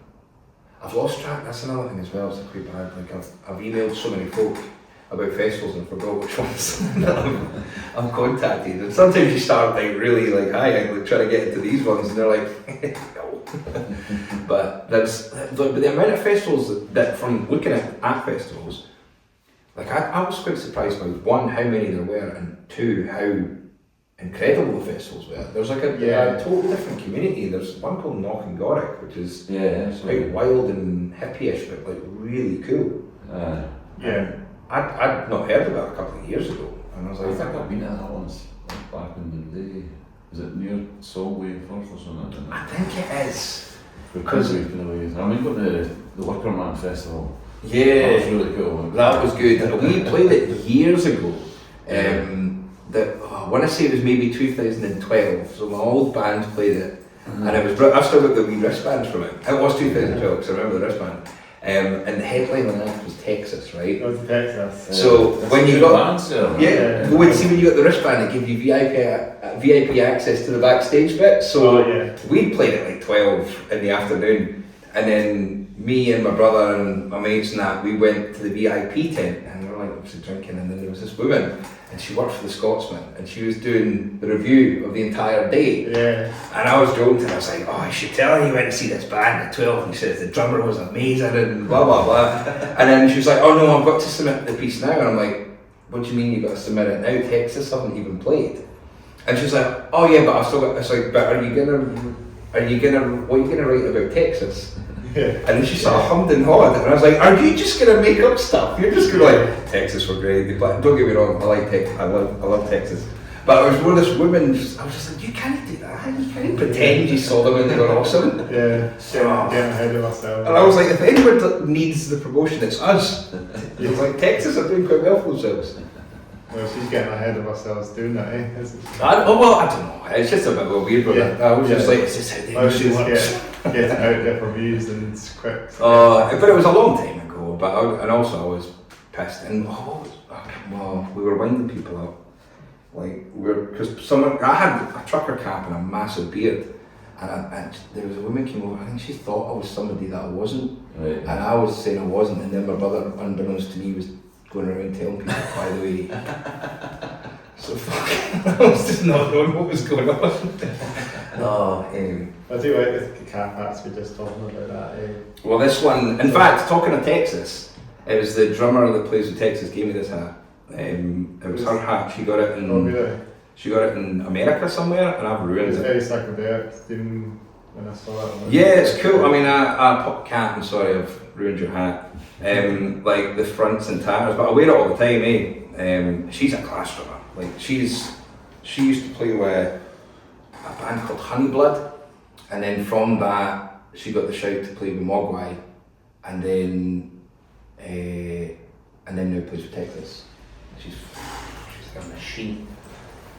[SPEAKER 2] I've lost track. That's another thing as well. It's quite bad. Like I've emailed so many folk about festivals and forgot which ones I'm contacted. And sometimes you start like really like, hi, I'm trying to get into these ones, and they're like, no. But the amount of festivals that from looking at festivals, like I was quite surprised by 1, how many there were, and 2, how incredible the festivals were. There's like a totally different community. There's one called Knock and Gorick, which is quite wild and hippie-ish, but like really cool. I'd not heard of it a couple of years ago, and was
[SPEAKER 3] I
[SPEAKER 2] like,
[SPEAKER 3] think I've been at that once, like back in the day. Is it near Solway First or something?
[SPEAKER 2] I think it is.
[SPEAKER 3] Because I mean, got the Worker Man Festival.
[SPEAKER 2] Yeah,
[SPEAKER 3] That was really cool.
[SPEAKER 2] that was good. We played it years ago. I want to say it was maybe 2012. So my old band played it, and it was. I've still got the wee wristbands from it. It was 2012 because I remember the wristband. And the headline on that was Texas, right?
[SPEAKER 1] Go to Texas.
[SPEAKER 2] So when you got
[SPEAKER 3] yeah,
[SPEAKER 2] well, when you got the wristband, it gave you VIP access to the backstage bit. So we played it like 12 in the afternoon, and then me and my brother and my mates and that, we went to the VIP tent, and we were like obviously drinking, and then there was this woman, and she worked for the Scotsman, and she was doing the review of the entire day.
[SPEAKER 1] Yeah.
[SPEAKER 2] And I was joking, I was like, oh, I should tell her you went to see this band at 12, and he says the drummer was amazing, and blah blah blah. And then she was like, oh no, I've got to submit the piece now, and I'm like, what do you mean you got to submit it now? Texas haven't even played. And she's like, oh yeah, but I've still got. It's like, but what are you gonna write about Texas?
[SPEAKER 1] Yeah.
[SPEAKER 2] And then she sort of hummed and hawed, and I was like, are you just gonna make up stuff? You're just gonna like, Texas were great. But don't get me wrong, I like Texas. I love Texas. But it was where this woman, I was just like, you can't do that. You can't pretend you saw them and they were awesome.
[SPEAKER 1] Yeah, getting ahead of ourselves.
[SPEAKER 2] And I was like, if anyone needs the promotion, it's us. It was like, Texas are doing quite well for themselves.
[SPEAKER 1] Well, she's getting ahead of ourselves doing that, eh?
[SPEAKER 2] I don't know. It's just a bit of a weird one.
[SPEAKER 1] Yeah.
[SPEAKER 2] I was just like, it's just how the industry works.
[SPEAKER 1] Get out there for views and it's quick.
[SPEAKER 2] But it was a long time ago. And also I was pissed. And we were winding people up. Like because I had a trucker cap and a massive beard, and there was a woman came over. I think she thought I was somebody that I wasn't,
[SPEAKER 3] right.
[SPEAKER 2] And I was saying I wasn't. And then my brother, unbeknownst to me, was going around telling people, by the way. So I was just not knowing what was going on. Anyway.
[SPEAKER 1] I do like the cat hats we're just talking about that. Eh?
[SPEAKER 2] Well, this one, in fact, talking of Texas, it was the drummer that plays with Texas gave me this hat. It was her hat. She got it in.
[SPEAKER 1] Oh, really?
[SPEAKER 2] She got it in America somewhere, and I've ruined
[SPEAKER 1] It's
[SPEAKER 2] it.
[SPEAKER 1] very psychedelic. Even when I saw it.
[SPEAKER 2] Yeah, it's cool. I mean, I popped cat. I'm sorry, I've ruined your hat. Like the fronts and tatters, but I wear it all the time, eh? She's a class drummer. Like she used to play with a band called Honeyblood, and then from that she got the shout to play with Mogwai, and then now plays with Texas. She's like a machine.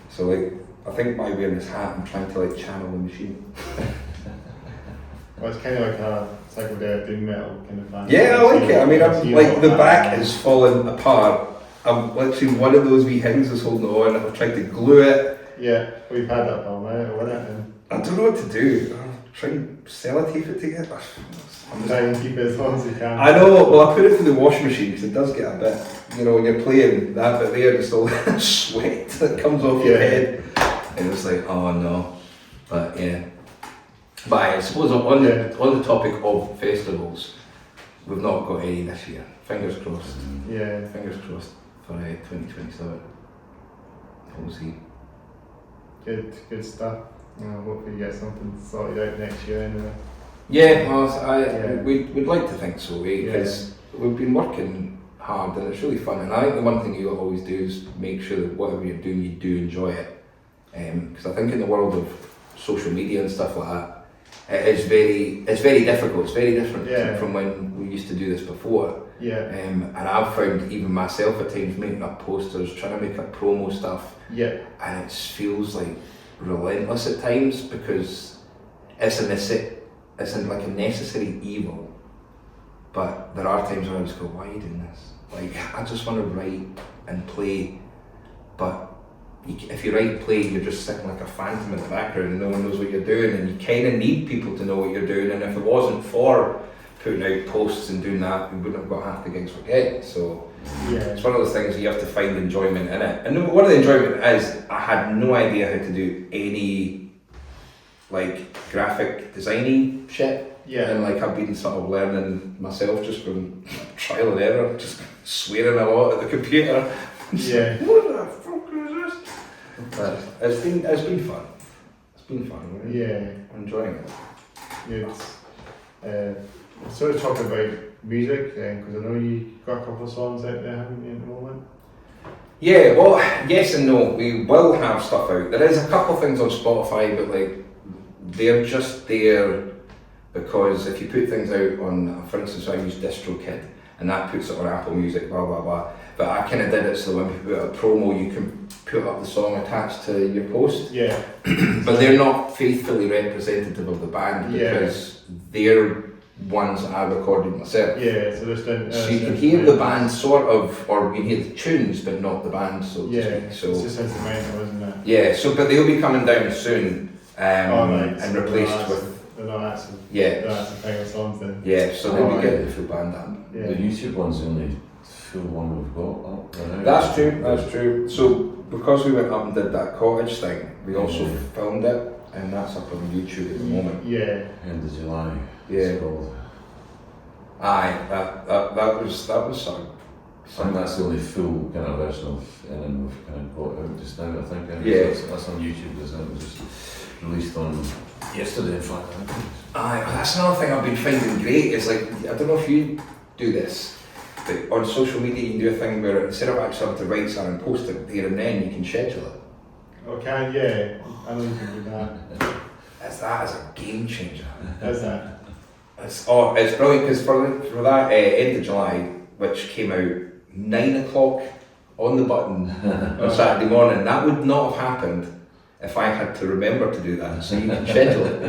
[SPEAKER 2] So like, I think by wearing this hat, I'm trying to like channel the machine.
[SPEAKER 1] Well, it's kind of like a psychedelic doom metal kind of band.
[SPEAKER 2] Yeah, I like it. I mean, I'm like the back is falling apart. I'm literally one of those wee things is holding on. I've tried to glue it.
[SPEAKER 1] Yeah, we've had that for a minute, wasn't it? And
[SPEAKER 2] I don't know what to do. I'm trying to sellotape it together.
[SPEAKER 1] I'm trying to keep it as long as you can.
[SPEAKER 2] I know. Well, I put it through the washing machine because it does get a bit. You know, when you're playing that bit there, just all sweat that comes off your head, and it's like, oh no. But yeah. But I suppose on the topic of festivals, we've not got any this year. Fingers crossed.
[SPEAKER 1] Yeah.
[SPEAKER 2] Fingers crossed for 2027. We'll see.
[SPEAKER 1] Good stuff. Hopefully you get something sorted out next year anyway.
[SPEAKER 2] Yeah, well, we'd like to think so, because we've been working hard and it's really fun. And I think the one thing you always do is make sure that whatever you're doing, you do enjoy it. Because I think in the world of social media and stuff like that, it's very difficult. It's very different from when we used to do this before.
[SPEAKER 1] Yeah.
[SPEAKER 2] And I've found even myself at times making up posters, trying to make up promo stuff.
[SPEAKER 1] Yeah.
[SPEAKER 2] And it feels like relentless at times because it's like a necessary evil. But there are times where I just go, why are you doing this? Like, I just want to write and play, but if you write and play, you're just sitting like a phantom in the background and no one knows what you're doing, and you kind of need people to know what you're doing, and if it wasn't for putting out posts and doing that, we wouldn't have got half the gigs we're getting. So it's one of those things you have to find enjoyment in it. And one of the enjoyment is, I had no idea how to do any like graphic designy shit.
[SPEAKER 1] Yeah.
[SPEAKER 2] And like I've been sort of learning myself just from trial and error, just swearing a lot at the computer.
[SPEAKER 1] Yeah.
[SPEAKER 2] What the fuck is this? But it's been fun. It's been fun. Right?
[SPEAKER 1] Yeah.
[SPEAKER 2] I'm enjoying it.
[SPEAKER 1] Good. Sort of talking about music, because I know you got a couple of songs out there, haven't you, at the moment?
[SPEAKER 2] Yeah, well, yes and no. We will have stuff out. There is a couple of things on Spotify, but like they're just there because if you put things out on, for instance, I use DistroKid and that puts it on Apple Music, blah blah blah. But I kind of did it so when we put out a promo, you can put up the song attached to your post.
[SPEAKER 1] Yeah.
[SPEAKER 2] But they're not faithfully representative of the band because they're ones that I recorded myself.
[SPEAKER 1] Yeah, so
[SPEAKER 2] so you can hear the band sort of, or you can hear the tunes, but not the band, so to speak. So
[SPEAKER 1] it's just instrumental, isn't it?
[SPEAKER 2] Yeah, so but they'll be coming down soon, and replaced with.
[SPEAKER 1] They're not actually.
[SPEAKER 2] Yeah.
[SPEAKER 1] They're actually playing songs then.
[SPEAKER 2] Yeah, so they'll be getting the full band up.
[SPEAKER 1] Yeah.
[SPEAKER 3] The YouTube one's the only full one we've got up right now.
[SPEAKER 2] That's true. That's true. So because we went up and did that cottage thing, we also filmed it, and that's up on YouTube at the moment.
[SPEAKER 1] Yeah.
[SPEAKER 3] End of July.
[SPEAKER 2] Yeah.
[SPEAKER 3] It's called.
[SPEAKER 2] Aye, that was something.
[SPEAKER 3] I think that's the only full kind of version of anything we've kind of got out just now, I think.
[SPEAKER 2] Yeah.
[SPEAKER 3] That's on YouTube, isn't it? It was just released on yesterday, in fact. I think.
[SPEAKER 2] Aye, that's another thing I've been finding great is like, I don't know if you do this, but on social media you can do a thing where instead of actually having to write something and post it there and then, you can schedule it.
[SPEAKER 1] Okay, yeah, I know you can do that.
[SPEAKER 2] That is a game changer.
[SPEAKER 1] How's that?
[SPEAKER 2] It's brilliant because for that end of July, which came out 9 o'clock on the button on Saturday morning, that would not have happened if I had to remember to do that. So you can schedule it.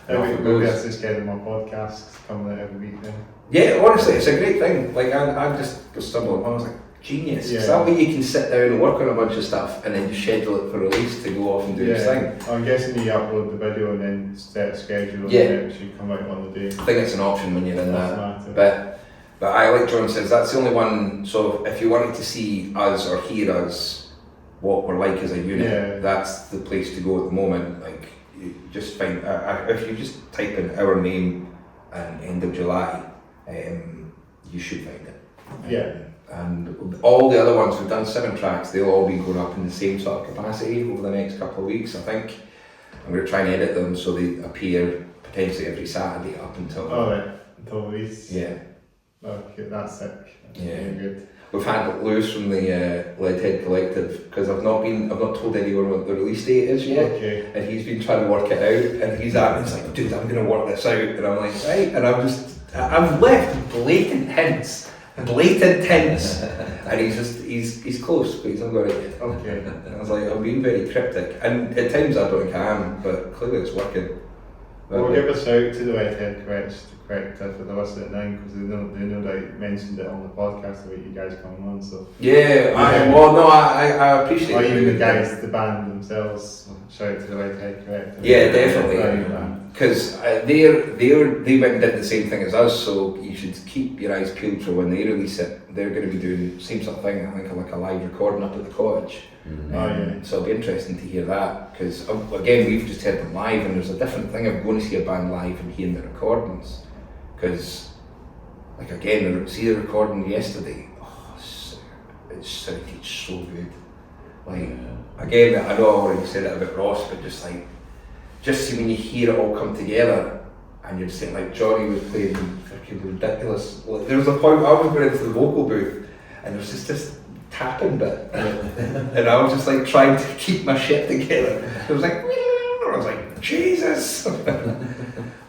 [SPEAKER 2] It's
[SPEAKER 1] Maybe that's just getting my podcasts coming out every week then.
[SPEAKER 2] Yeah, honestly, it's a great thing. Like I just stumbled upon it, I was like, genius. Yeah. That way you can sit down and work on a bunch of stuff and then you schedule it for release to go off and do its thing.
[SPEAKER 1] I'm guessing you upload the video and then set a schedule and it should come out on the day.
[SPEAKER 2] I think it's an option when you're in that. But I, like John says, that's the only one. So if you wanted to see us or hear us, what we're like as a unit, that's the place to go at the moment. Like, you just find, if you just type in our name and end of July, you should find it.
[SPEAKER 1] Yeah.
[SPEAKER 2] And all the other ones, we've done 7 tracks, they'll all be going up in the same sort of capacity over the next couple of weeks, I think. I'm going to try and edit them so they appear potentially every Saturday up until...
[SPEAKER 1] until release.
[SPEAKER 2] Yeah.
[SPEAKER 1] Okay, that's sick. That's
[SPEAKER 2] really
[SPEAKER 1] good.
[SPEAKER 2] We've had Lewis from the Leadhead Collective, because I've not told anyone what the release date is yet, and he's been trying to work it out, and he's like, dude, I'm going to work this out, and I'm like, right, and I've left blatant hints, and he's close, but he's not got it yet.
[SPEAKER 1] Okay.
[SPEAKER 2] And I was like, I'm being very cryptic, and at times I don't think I am, but clearly it's working.
[SPEAKER 1] Well, give a shout to the Leadhead Collective for the listening now, because they know that I mentioned it on the podcast about you guys coming on. So
[SPEAKER 2] I appreciate it.
[SPEAKER 1] Even the band themselves, shout to the Leadhead Collective.
[SPEAKER 2] Yeah, definitely. Because they went and did the same thing as us, so you should keep your eyes peeled for when they release it. They're going to be doing the same sort of thing, I think, like a live recording up at the cottage. So it'll be interesting to hear that, because again, we've just heard them live, and there's a different thing of going to see a band live and hearing the recordings. Because, like again, see the recording yesterday, it sounded so good. Like, again, I know I already said it about Ross, but just see when you hear it all come together, and you're just saying, like, Johnny was playing freaking ridiculous. Like, there was a point I was going into the vocal booth, and there was just this tapping bit, and I was just like trying to keep my shit together. It was like, I was like, Jesus.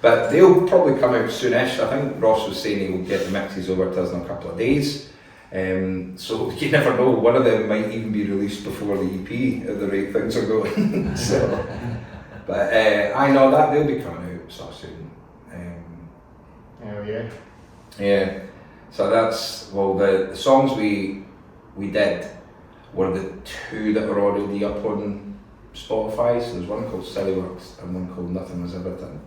[SPEAKER 2] But they'll probably come out soonish. I think Ross was saying he'll get the mixes over to us in a couple of days. So you never know, one of them might even be released before the EP if the right things are going. But I know that they'll be coming out so soon.
[SPEAKER 1] Hell yeah.
[SPEAKER 2] Yeah. So that's, well, the songs we did were the 2 that are already up on Spotify. So there's one called Silly Works and one called Nothing Was Everything.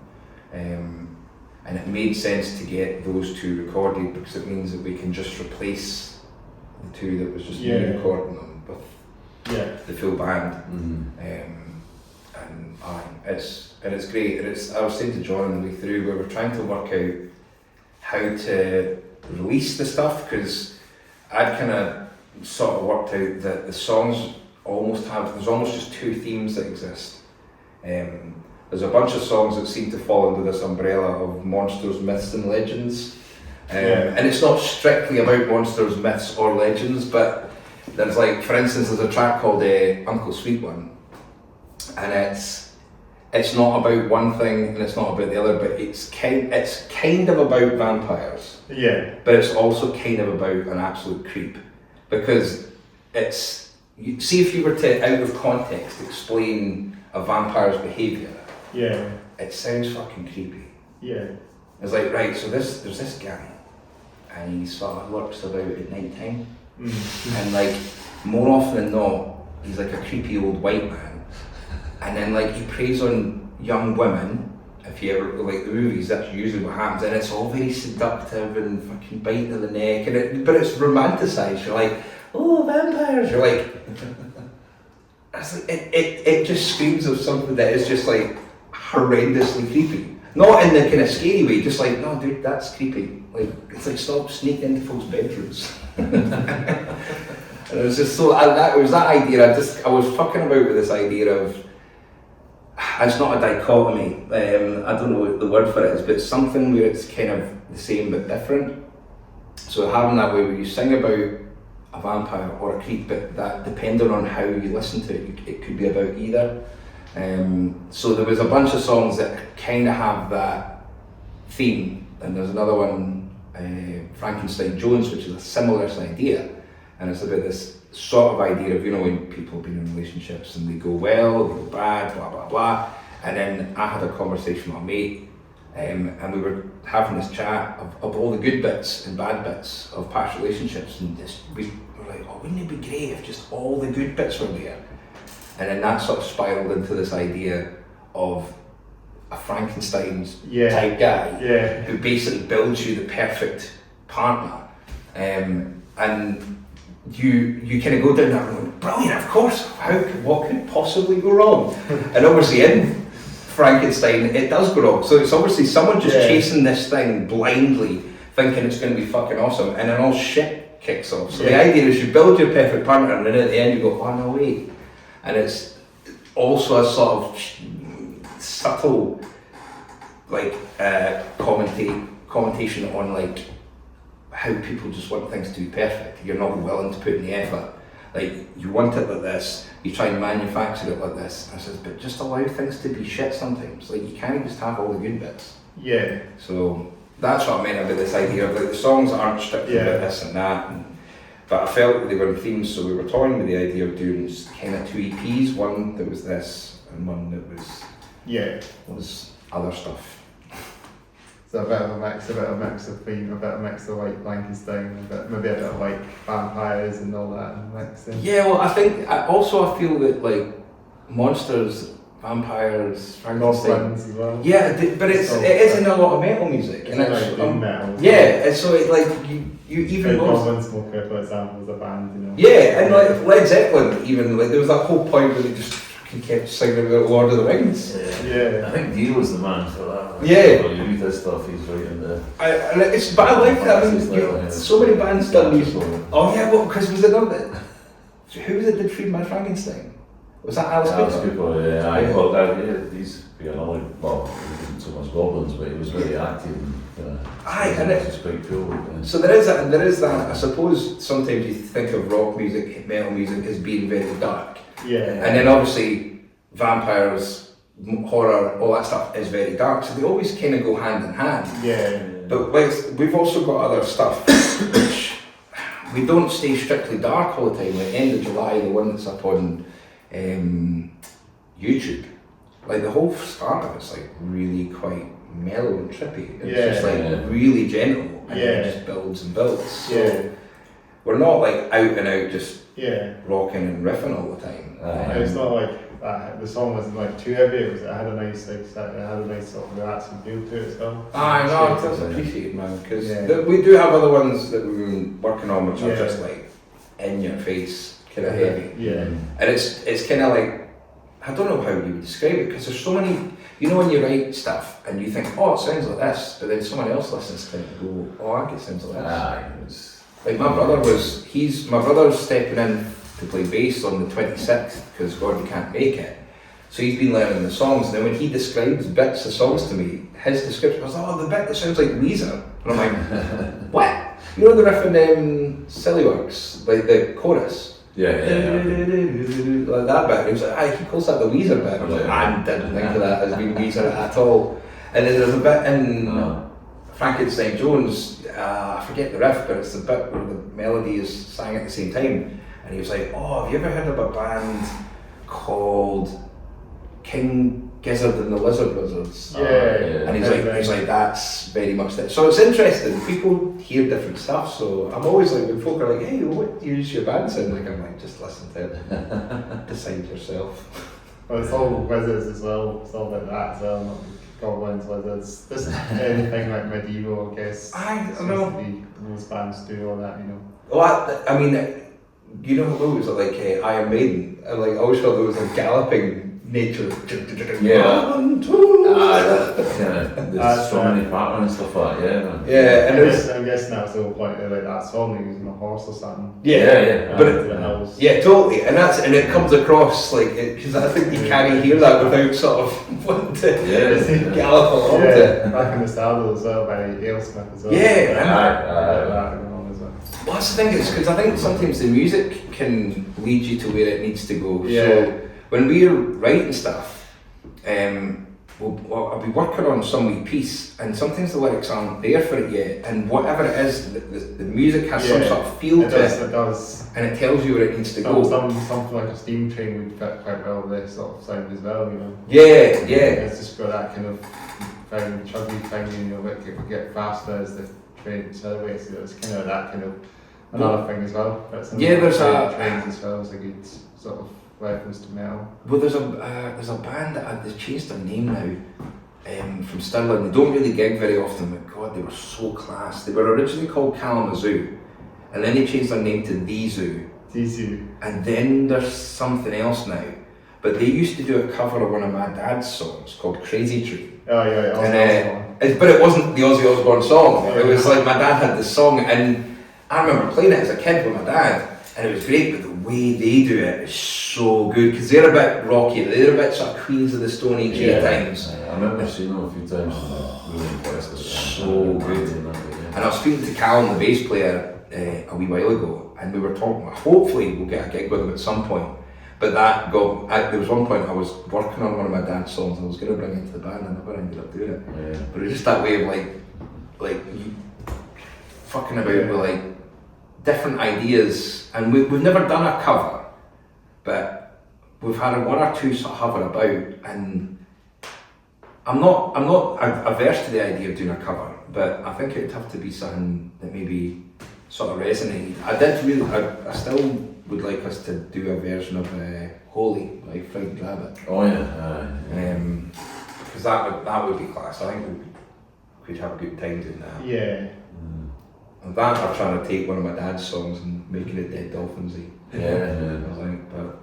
[SPEAKER 2] And it made sense to get those 2 recorded, because it means that we can just replace the 2 that was just me recording them with the full band. And it's great. I was saying to John on the way through, we were trying to work out how to release the stuff, because I'd kind of sort of worked out that the songs there's almost just 2 themes that exist. There's a bunch of songs that seem to fall under this umbrella of monsters, myths and legends. And it's not strictly about monsters, myths or legends, but There's like, for instance, there's a track called Uncle Sweet One, and it's not about one thing and it's not about the other, but it's kind of about vampires.
[SPEAKER 1] Yeah.
[SPEAKER 2] But it's also kind of about an absolute creep, because see if you were to, out of context, explain a vampire's behaviour.
[SPEAKER 1] Yeah.
[SPEAKER 2] It sounds fucking creepy.
[SPEAKER 1] Yeah.
[SPEAKER 2] It's like, right, so there's this guy, and he sort of lurks about at night time, and like, more often than not, he's like a creepy old white man, and then like he preys on young women. If you ever like the movies, that's usually what happens, and it's all very seductive and fucking biting to the neck, but it's romanticised. You're like, oh, vampires. You're like, it just screams of something that is just like horrendously creepy. Not in the kind of scary way, just like, no, dude, that's creepy. Like, it's like, stop sneaking into folks' bedrooms. And it was just so, it was that idea. I was fucking about with this idea of, it's not a dichotomy. I don't know what the word for it is, but something where it's kind of the same but different. So having that way where you sing about a vampire or a creep, but that depending on how you listen to it, it could be about either. So there was a bunch of songs that kind of have that theme, and there's another one, Frankenstein Jones, which is a similar idea, and it's about this sort of idea of, you know, when people have been in relationships and they go well, they go bad, blah blah blah, and then I had a conversation with a mate, and we were having this chat of all the good bits and bad bits of past relationships, and we were like, oh, wouldn't it be great if just all the good bits were there? And then that sort of spiraled into this idea of a Frankenstein's type guy who basically builds you the perfect partner, and you kind of go down that road, brilliant, of course, what could possibly go wrong? And obviously in Frankenstein it does go wrong, so it's obviously someone just chasing this thing blindly thinking it's going to be fucking awesome, and then all shit kicks off. So the idea is you build your perfect partner, and then at the end you go, oh no wait. And it's also a sort of subtle, like, commentation on like how people just want things to be perfect. You're not willing to put in the effort. Like, you want it like this, you try and manufacture it like this. I says, but just allow things to be shit sometimes. Like, you can't just have all the good bits.
[SPEAKER 1] Yeah.
[SPEAKER 2] So that's what I meant about this idea of like the songs aren't strictly about this and that. But I felt they were in themes, so we were toying with the idea of doing kind of 2 EPs, one that was this and one that was other stuff.
[SPEAKER 1] So a bit of a mix of theme, a bit of mix of like Frankenstein, maybe a bit of like vampires and all that mixing.
[SPEAKER 2] Yeah, well, I feel that like monsters, vampires, Frankenstein.
[SPEAKER 1] Dolphins as well.
[SPEAKER 2] Yeah, but it is in a lot of metal music.
[SPEAKER 1] And it's like metal.
[SPEAKER 2] Yeah, and so it like you even
[SPEAKER 1] Goblin Smoker, for example, was a band, you know.
[SPEAKER 2] Yeah, and like Led Zeppelin, even like there was that whole point where they just kept singing about Lord of the Rings.
[SPEAKER 3] Yeah. I think Dio was the man for that.
[SPEAKER 2] Yeah.
[SPEAKER 3] For you, this stuff he's right in there.
[SPEAKER 2] But I like that. I mean, so many bands done these. Oh yeah, well, because was it another? Who was it that did Freed My Frankenstein? Was that Alice Cooper?
[SPEAKER 3] Yeah. These another, well, he wasn't so much goblins, but he was very active.
[SPEAKER 2] And
[SPEAKER 3] it's quite cool.
[SPEAKER 2] So there is that. I suppose sometimes you think of rock music, metal music as being very dark.
[SPEAKER 1] Yeah.
[SPEAKER 2] And then obviously vampires, horror, all that stuff is very dark. So they always kind of go hand in hand.
[SPEAKER 1] Yeah.
[SPEAKER 2] But we've also got other stuff which we don't stay strictly dark all the time. Like End of July, the one that's up on YouTube. Like the whole start of it's like really quite mellow and trippy. It's just like really gentle, and then it just builds and builds. So we're not like out and out just rocking and riffing all the time.
[SPEAKER 1] It's not like the song wasn't like too heavy. It had a nice sort of relaxing feel to it as well.
[SPEAKER 2] No, that's appreciated, man. Because we do have other ones that we've been working on, which are just like in your face, kind of heavy.
[SPEAKER 1] Yeah.
[SPEAKER 2] And it's kind of like, I don't know how you would describe it, because there's so many, you know, when you write stuff and you think, oh, it sounds like this, but then someone else listens to it and go, oh, I think it sounds like this. Like my brother's stepping in to play bass on the 26th because Gordon can't make it. So he's been learning the songs, and then when he describes bits of songs to me, his description was, oh, the bit that sounds like Weezer. And I'm like, what? You know the riff in Silly Works, like the chorus? like that bit. And he was like, he calls that the Weezer bit. I was like, I didn't think of that as being Weezer at all. And then there's a bit in Frankenstein Jones, I forget the riff, but it's the bit where the melody is sang at the same time. And he was like, oh, have you ever heard of a band called King Gizzard and the Lizard Wizards? And he's like, that's very much that. So it's interesting, people hear different stuff, so I'm always like, when folk are like, hey, what do you use your band sound like? I'm like, just listen to it, decide yourself.
[SPEAKER 1] Well, it's all wizards as well, it's all like that as well, not goblins, lizards, just anything like medieval, I guess.
[SPEAKER 2] I know.
[SPEAKER 1] Those bands do all that, you know.
[SPEAKER 2] Well, I mean, you know those are like Iron Maiden, and like I always felt there was a galloping nature.
[SPEAKER 3] There's so many patterns and stuff like that,
[SPEAKER 2] and
[SPEAKER 1] I'm guessing that's the whole point of like that song, using a horse or something.
[SPEAKER 2] But totally, and it comes across like, because I think you can't hear that without sort of wanting to gallop along to it.
[SPEAKER 1] Back in the Saddle as well by Aerosmith as well.
[SPEAKER 2] Well, that's the thing, is because I think sometimes the music can lead you to where it needs to go. So when we're writing stuff, I'll be working on some wee piece, and sometimes the lyrics aren't there for it yet, and whatever it is, the music has some sort of feel to it.
[SPEAKER 1] It does.
[SPEAKER 2] And it tells you where it needs to go.
[SPEAKER 1] Something like a steam train would fit quite well with this sort of sound as well, you know. It's just got that kind of very chuggy thing, and it get faster as the train accelerates. It's kind of that kind of another thing as well. There's trains as well as a good sort of reference to metal.
[SPEAKER 2] Well, there's a band that they've changed their name now, from Stirling. They don't really gig very often, but God, they were so class. They were originally called Kalamazoo, and then they changed their name to The Zoo. And then there's something else now. But they used to do a cover of one of my dad's songs called Crazy Tree.
[SPEAKER 1] But
[SPEAKER 2] it wasn't the Ozzy Osbourne song. It was like my dad had this song, and I remember playing it as a kid with my dad, and it was great, but the way they do it is so good, because they're a bit rocky, they're a bit sort of Queens of the Stone Age at times.
[SPEAKER 3] I remember seeing them a few times, and really impressed with it.
[SPEAKER 2] So good. And I was speaking to Callum, the bass player, a wee while ago, and we were talking, hopefully we'll get a gig with him at some point. But there was one point I was working on one of my dad's songs, and I was going to bring it to the band, and I never ended up doing it. But it was just that way of like fucking about with like different ideas, and we've never done a cover, but we've had one or two sort of hover about, and I'm not averse to the idea of doing a cover, but I think it'd have to be something that maybe sort of resonated. I still would like us to do a version of Holy by Frightened Rabbit. Because that would be class. I think we'd have a good time doing that.
[SPEAKER 1] Yeah.
[SPEAKER 2] And that, I'm trying to take one of my dad's songs and making it Dead Dolphins-y. I think, but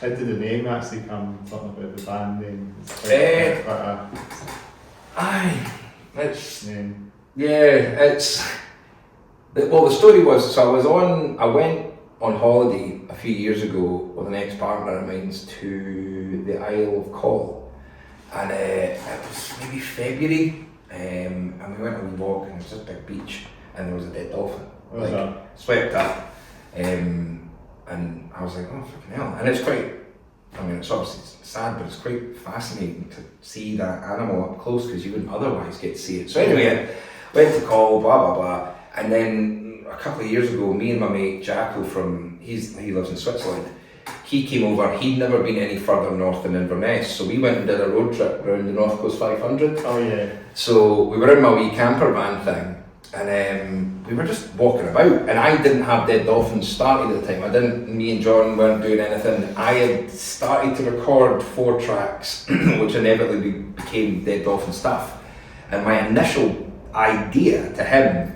[SPEAKER 1] how did the name actually come? Something about the band name?
[SPEAKER 2] Well, the story was, so I went on holiday a few years ago with an ex-partner of mine's to the Isle of Coll, and it was maybe February, and we went on a walk, and it was this big beach, and there was a dead dolphin, swept up, and I was like, oh fucking hell, and it's quite, it's obviously sad, but it's quite fascinating to see that animal up close, because you wouldn't otherwise get to see it. So anyway, I went to Coll, blah blah blah. And then a couple of years ago, me and my mate Jacko he lives in Switzerland, he came over. He'd never been any further north than Inverness, so we went and did a road trip around the North Coast 500.
[SPEAKER 1] Oh yeah.
[SPEAKER 2] So we were in my wee camper van thing, and we were just walking about, and I didn't have Dead Dolphins started at the time. Me and John weren't doing anything. I had started to record 4 tracks, which inevitably became Dead Dolphin stuff. And my initial idea to him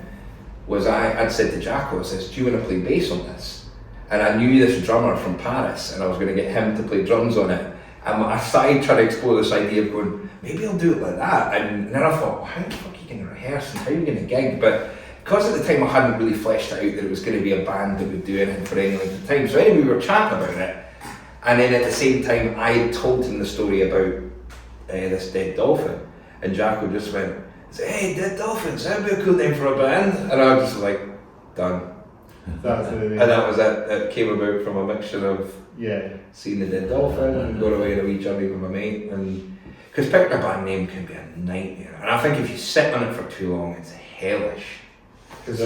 [SPEAKER 2] was I'd said to Jacko, I says, do you want to play bass on this? And I knew this drummer from Paris, and I was going to get him to play drums on it. And I started trying to explore this idea of going, maybe I'll do it like that. And then I thought, well, how the fuck are you going to rehearse and how are you going to gig? But because at the time I hadn't really fleshed out that it was going to be a band that would do anything for any length of time. So anyway, we were chatting about it. And then at the same time, I had told him the story about this dead dolphin. And Jacko just went, hey, Dead Dolphins, that'd be a cool name for a band. And I was just like, done.
[SPEAKER 1] That's the name.
[SPEAKER 2] And that was it. It came about from a mixture of seeing the Dead Dolphin and going away on a wee journey with my mate. And because picking a band name can be a nightmare, and I think if you sit on it for too long, it's hellish.
[SPEAKER 1] Because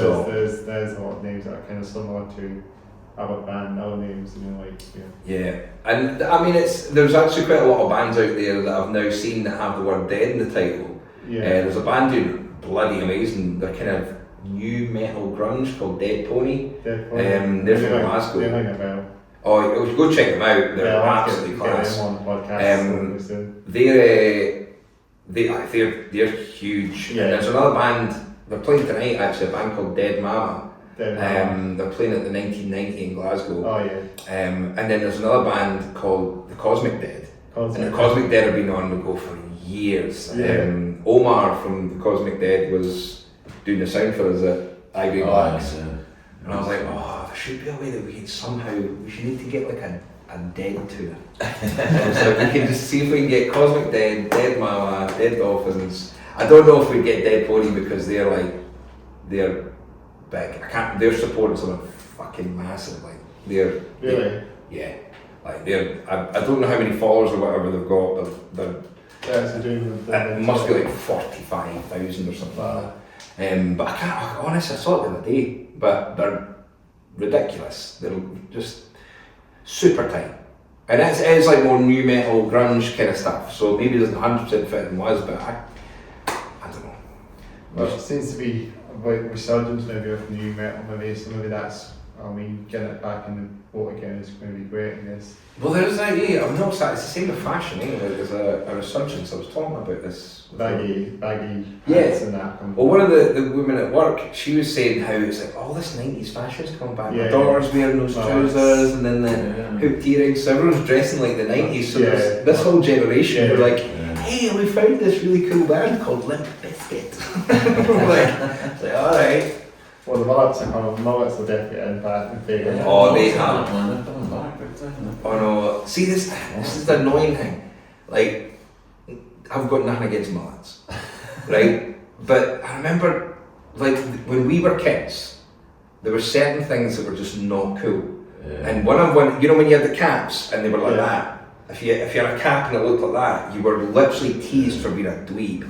[SPEAKER 1] there's a lot of names that are kind of similar to other names, you know, like
[SPEAKER 2] yeah. And I mean, there's actually quite a lot of bands out there that I've now seen that have the word Dead in the title. There's a band doing bloody amazing. They're kind of new metal grunge called Dead Pony. They're from Glasgow.
[SPEAKER 1] They ring a bell.
[SPEAKER 2] Oh, go check them out. They're absolutely class.
[SPEAKER 1] Get them on the podcast.
[SPEAKER 2] They're huge. And there's another band. They're playing tonight. Actually, a band called Dead Mama. They're playing at the 1990 in Glasgow.
[SPEAKER 1] Oh yeah.
[SPEAKER 2] And then there's another band called the Cosmic Dead. And the Cosmic Dead have been on the go for years. Omar from the Cosmic Dead was doing the sound for us at Ivy Blacks. And I was like, there should be a way that we should need to get like a Dead tour. I was like, we can just see if we can get Cosmic Dead, Dead Mama, Dead Dolphins. I don't know if we'd get Dead Pony because they're big. Their supporters are fucking massive. Like they're
[SPEAKER 1] really,
[SPEAKER 2] like they're. I don't know how many followers or whatever they've got, but it must be like 45,000 or something like that. But I can't. Honestly, I saw it the other day. But they're ridiculous. They're just super tight, and it's like more new metal grunge kind of stuff. So maybe it doesn't 100% fit in was, but I don't know.
[SPEAKER 1] Well, it seems to be about resurgence maybe of new metal, so maybe that's, getting it back in the boat again is going to be great, I guess.
[SPEAKER 2] Well, there's that, I've noticed that it's the same with fashion, there's a resurgence. I was talking about this.
[SPEAKER 1] Baggy and that.
[SPEAKER 2] Well, one of the women at work, she was saying how it's like all this 90s fashion's coming back. My daughter's wearing those trousers and then the hooped earrings, so everyone's dressing like the 90s, so there's this whole generation who are like, hey, we found this really cool band called Limp Bizkit. It's like, alright.
[SPEAKER 1] Well, the mullets are definitely in favour.
[SPEAKER 2] Oh, they have. Oh no, see this is the annoying thing. Like, I've got nothing against mullets, right? But I remember, like, when we were kids, there were certain things that were just not cool. And one, when you had the caps and they were like that, if you had a cap and it looked like that, you were literally teased for being a dweeb.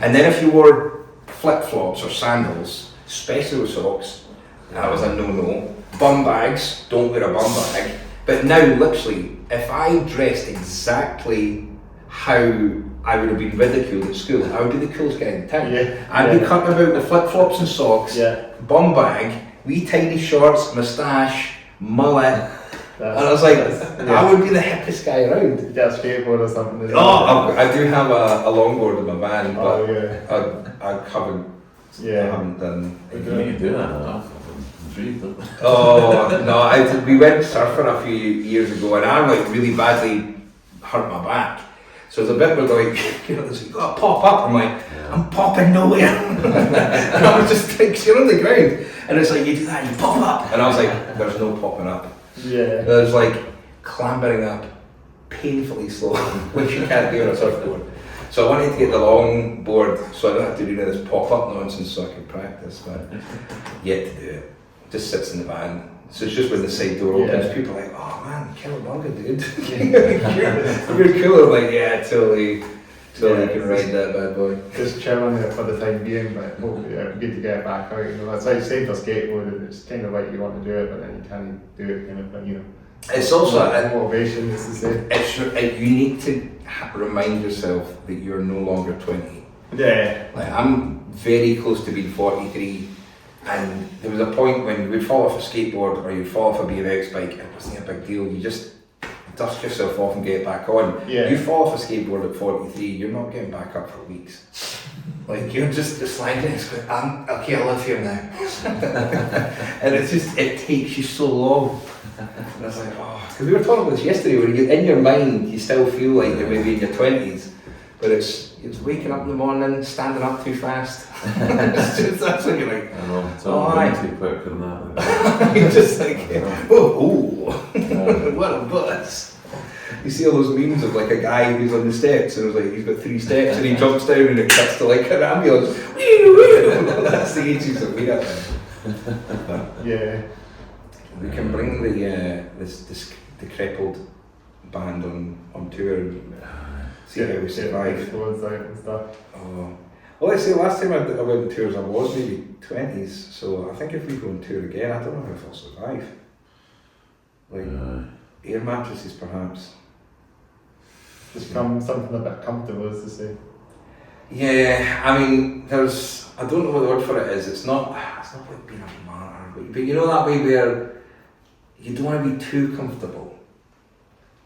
[SPEAKER 2] And then if you wore flip-flops or sandals, especially with socks, that was a no-no. Bum bags, don't wear a bum bag. But now, literally, if I dressed exactly how I would have been ridiculed at school, I would be the coolest guy in town. I'd be cutting about with flip-flops and socks, bum bag, wee tiny shorts, moustache, mullet. And I was like, I would be the hippest guy around.
[SPEAKER 1] You get a skateboard or something?
[SPEAKER 2] I do have a longboard in my van, but I haven't done.
[SPEAKER 3] You do that enough.
[SPEAKER 2] Oh no! We went surfing a few years ago, and I really badly hurt my back. So there's a bit where you gotta pop up. I'm like, I'm popping nowhere. And I was just like, you're on the ground, and it's like you do that, you pop up, and I was like, there's no popping up. There's like clambering up, painfully slow, which you can't do on a surfboard. So I wanted to get the long board so I don't have to do this pop-up nonsense so I can practice, but yet to do it. Just sits in the van. So it's just when the side door opens, people are like, oh man, Cowabunga, dude. You're cool. I'm like, totally can ride that bad boy.
[SPEAKER 1] Just chilling there for the time being, but hopefully it'd be good to get it back out. That's like same for skateboarding, it's kind of like you want to do it, but then you can't do it kind of thing,
[SPEAKER 2] It's also
[SPEAKER 1] motivation, is the same.
[SPEAKER 2] You need to remind yourself that you're no longer 20. Like, I'm very close to being 43, and there was a point when you would fall off a skateboard or you'd fall off a BMX bike, and it wasn't a big deal. You just dust yourself off and get back on. You fall off a skateboard at 43, you're not getting back up for weeks. Like, you're just sliding and going, okay, I live here now. And it takes you so long. And I was like, because we were talking about this yesterday, when in your mind you still feel like you're maybe in your 20s, but it's waking up in the morning, standing up too fast. That's when you're like,
[SPEAKER 3] I know, it's all too quick than that.
[SPEAKER 2] You're just like, what a bus. You see all those memes of like a guy who's on the steps and he's got 3 steps and he jumps down and it cuts to like an ambulance. That's the ages that we have. We can bring this decrepit band on tour and see how we survive.
[SPEAKER 1] And stuff.
[SPEAKER 2] Oh. Well, let's say last time I went on tours I was maybe 20s, so I think if we go on tour again, I don't know if I'll survive. Like air mattresses perhaps.
[SPEAKER 1] Just something a bit comfortable, as to say.
[SPEAKER 2] Yeah, I mean, I don't know what the word for it is. It's not like being a martyr, but you know that way where you don't want to be too comfortable.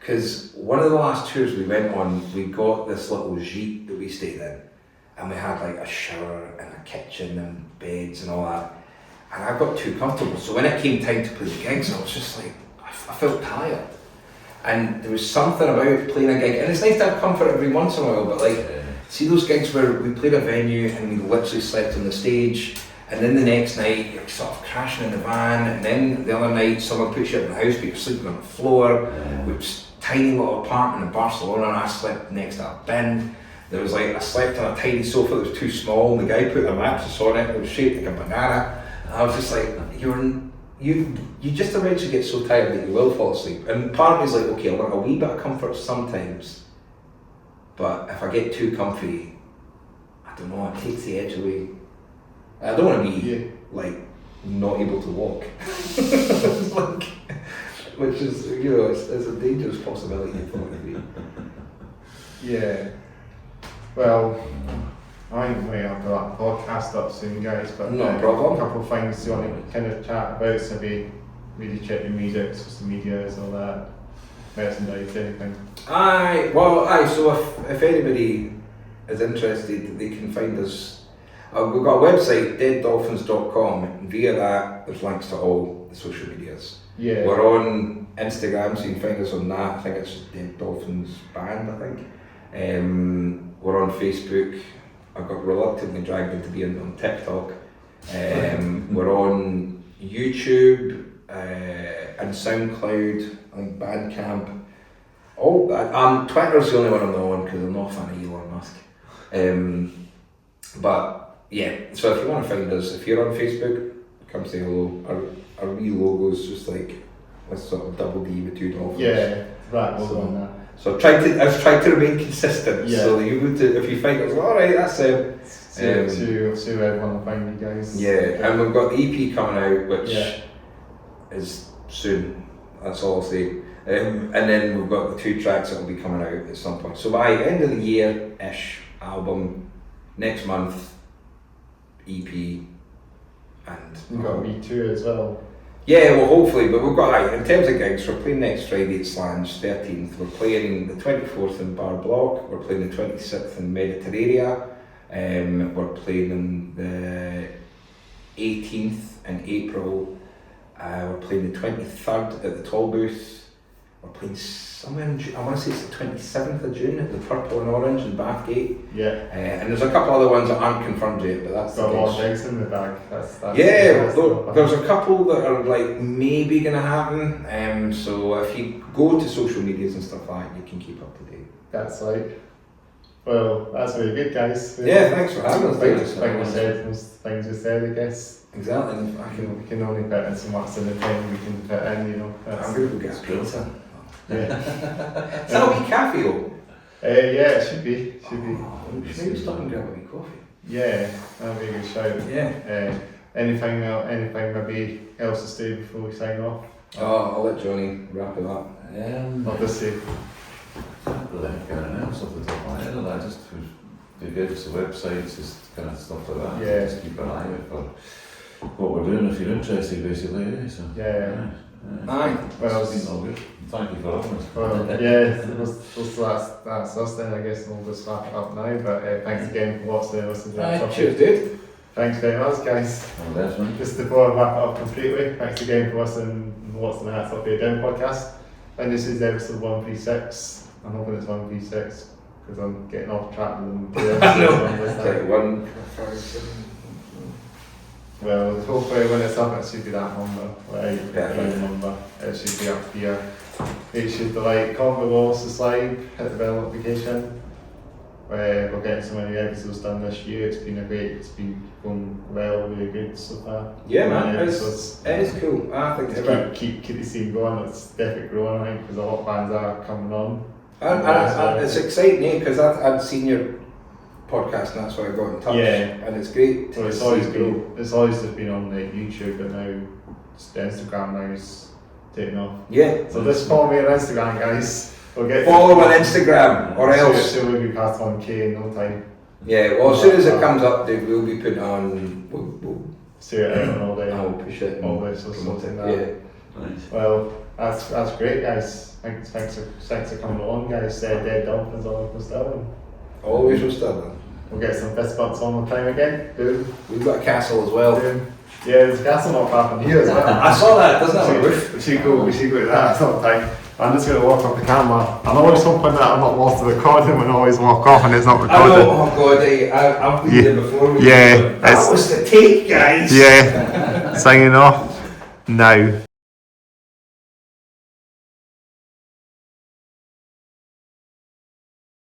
[SPEAKER 2] Because one of the last tours we went on, we got this little gîte that we stayed in, and we had like a shower and a kitchen and beds and all that. And I got too comfortable, so when it came time to play the gigs, I was just like, I felt tired. And there was something about playing a gig, and it's nice to have comfort every once in a while, but like, see those gigs where we played a venue and we literally slept on the stage, and then the next night you're sort of crashing in the van, and then the other night someone puts you up in the house but you're sleeping on the floor, which tiny little apartment in Barcelona, and I slept next to a bin. There was like, I slept on a tiny sofa that was too small, and the guy put a mattress on it, it was shaped like a banana, and I was just like, you just eventually get so tired that you will fall asleep. And part of me is like, okay, I want a wee bit of comfort sometimes, but if I get too comfy, I don't know, it takes the edge away. I don't want to be like not able to walk. Like, which is, you know, it's a dangerous possibility for me to be.
[SPEAKER 1] Yeah. Well, I think we have got a podcast up soon, guys, but
[SPEAKER 2] no problem.
[SPEAKER 1] A couple of things you want to kind of chat about, so really check your music, social medias, all that, merchandise, anything.
[SPEAKER 2] So if anybody is interested, they can find us. We've got a website, deaddolphins.com, and via that there's links to all the social medias.
[SPEAKER 1] Yeah.
[SPEAKER 2] We're on Instagram, so you can find us on that. I think it's just Dead Dolphins Band, I think. We're on Facebook. I got reluctantly dragged into being on TikTok. We're on YouTube and SoundCloud, I think Bandcamp. Twitter's the only one I'm not on because I'm not a fan of Elon Musk. But yeah, so if you want to find us, if you're on Facebook, come say hello. Our wee logo's just like this sort of double D with two dolphins.
[SPEAKER 1] Yeah, that logo on that.
[SPEAKER 2] So I've tried to remain consistent. Yeah. So that you would, if you find it, all right, that's it.
[SPEAKER 1] See where everyone will find you guys.
[SPEAKER 2] Yeah, and we've got the EP coming out, which is soon. That's all I'll say. And then we've got the 2 tracks that will be coming out at some point. So by end of the year-ish, album, next month, EP, and
[SPEAKER 1] we've got Me Too as well.
[SPEAKER 2] Yeah, well, hopefully, but we've got, in terms of gigs, we're playing next Friday at Slange, 13th. We're playing the 24th in Bar Block. We're playing the 26th in Mediterranean. We're playing the 18th in April. We're playing the 23rd at the Tall Booth. We're playing somewhere in June. I want to say it's the 27th of June at the Purple and Orange in Bathgate.
[SPEAKER 1] Yeah.
[SPEAKER 2] And there's a couple other ones that aren't confirmed yet, but that's
[SPEAKER 1] got a lot of gigs in the bag. That's
[SPEAKER 2] there's a couple that are like maybe going to happen. So if you go to social medias and stuff like that, you can keep up to date.
[SPEAKER 1] That's like. Well, that's really good, guys.
[SPEAKER 2] Yeah, thanks for having us.
[SPEAKER 1] Things we said, I guess.
[SPEAKER 2] Exactly.
[SPEAKER 1] We can only put in so much in the time we can put in, you know.
[SPEAKER 2] I'm going to go get a filter.
[SPEAKER 1] Yeah.
[SPEAKER 2] Is that a wee cafe though?
[SPEAKER 1] Yeah, it should be.
[SPEAKER 2] Maybe stop and grab a wee coffee.
[SPEAKER 1] Yeah, that'd be a good shout.
[SPEAKER 2] Yeah.
[SPEAKER 1] Anything maybe else to say before we sign off?
[SPEAKER 2] I'll let Johnny wrap it up.
[SPEAKER 1] I'll just say.
[SPEAKER 3] I can't really think of anything else off the top of my head. I just the gigs, the websites, just kind of stuff like that.
[SPEAKER 1] Yeah.
[SPEAKER 3] Just keep an eye out for what we're doing if you're interested, basically. So
[SPEAKER 1] Yeah.
[SPEAKER 2] Aye.
[SPEAKER 1] Well,
[SPEAKER 3] it's been all good. Thank you for having us.
[SPEAKER 1] Well, yeah, that's us then. I guess we'll just wrap it up now. But thanks again for watching.
[SPEAKER 2] Cheers, dude.
[SPEAKER 1] Thanks very much, guys.
[SPEAKER 3] Oh, that's one.
[SPEAKER 1] Just before I wrap it up completely, thanks again for listening and watching the Hats Off Your Down podcast. And this is episode 136. I'm hoping it's 136 because I'm getting off track with them.
[SPEAKER 2] I know.
[SPEAKER 1] Well, hopefully when it's up, it should be that number. Right,
[SPEAKER 2] Perfect.
[SPEAKER 1] number. It should be up here. It should be like comment below, subscribe, hit the bell notification. we're getting so many episodes done this year. It's been going well, really good so far.
[SPEAKER 2] Yeah, man,
[SPEAKER 1] So
[SPEAKER 2] it is cool. I think
[SPEAKER 1] it's keep the scene going. It's definitely growing, I think, because a lot of bands are coming on.
[SPEAKER 2] And it's exciting, because I'd seen your podcast and that's why I got in touch.
[SPEAKER 1] Yeah.
[SPEAKER 2] And it's great.
[SPEAKER 1] So it's always just been on like YouTube, but now the Instagram now is taking off.
[SPEAKER 2] Yeah.
[SPEAKER 1] So just follow me on Instagram, guys. We'll get
[SPEAKER 2] follow on Instagram, or else.
[SPEAKER 1] So we'll be past 1K in no time.
[SPEAKER 2] Yeah, well, as soon as it comes up, Dave, we'll be putting on. We'll
[SPEAKER 1] see it out on all day.
[SPEAKER 2] I'll push it.
[SPEAKER 1] All this or something.
[SPEAKER 2] Yeah.
[SPEAKER 3] Nice.
[SPEAKER 1] Well, that's great, guys. Thanks for coming along, guys. Dead Dolphins all was done.
[SPEAKER 2] Always was done.
[SPEAKER 1] We'll get some fist bumps on the time again. Boom.
[SPEAKER 2] We've got a castle as well.
[SPEAKER 1] Boom. Yeah, there's a castle not far from here as well.
[SPEAKER 2] I saw that, doesn't it? On the roof.
[SPEAKER 1] We should go to that some time. I'm just going to walk off the camera. I'm always hoping that I'm not lost the recording when I always walk off and it's not recorded.
[SPEAKER 2] I know, oh god, I've been there before.
[SPEAKER 1] Yeah.
[SPEAKER 2] That was the take, guys.
[SPEAKER 1] Yeah. Signing off now.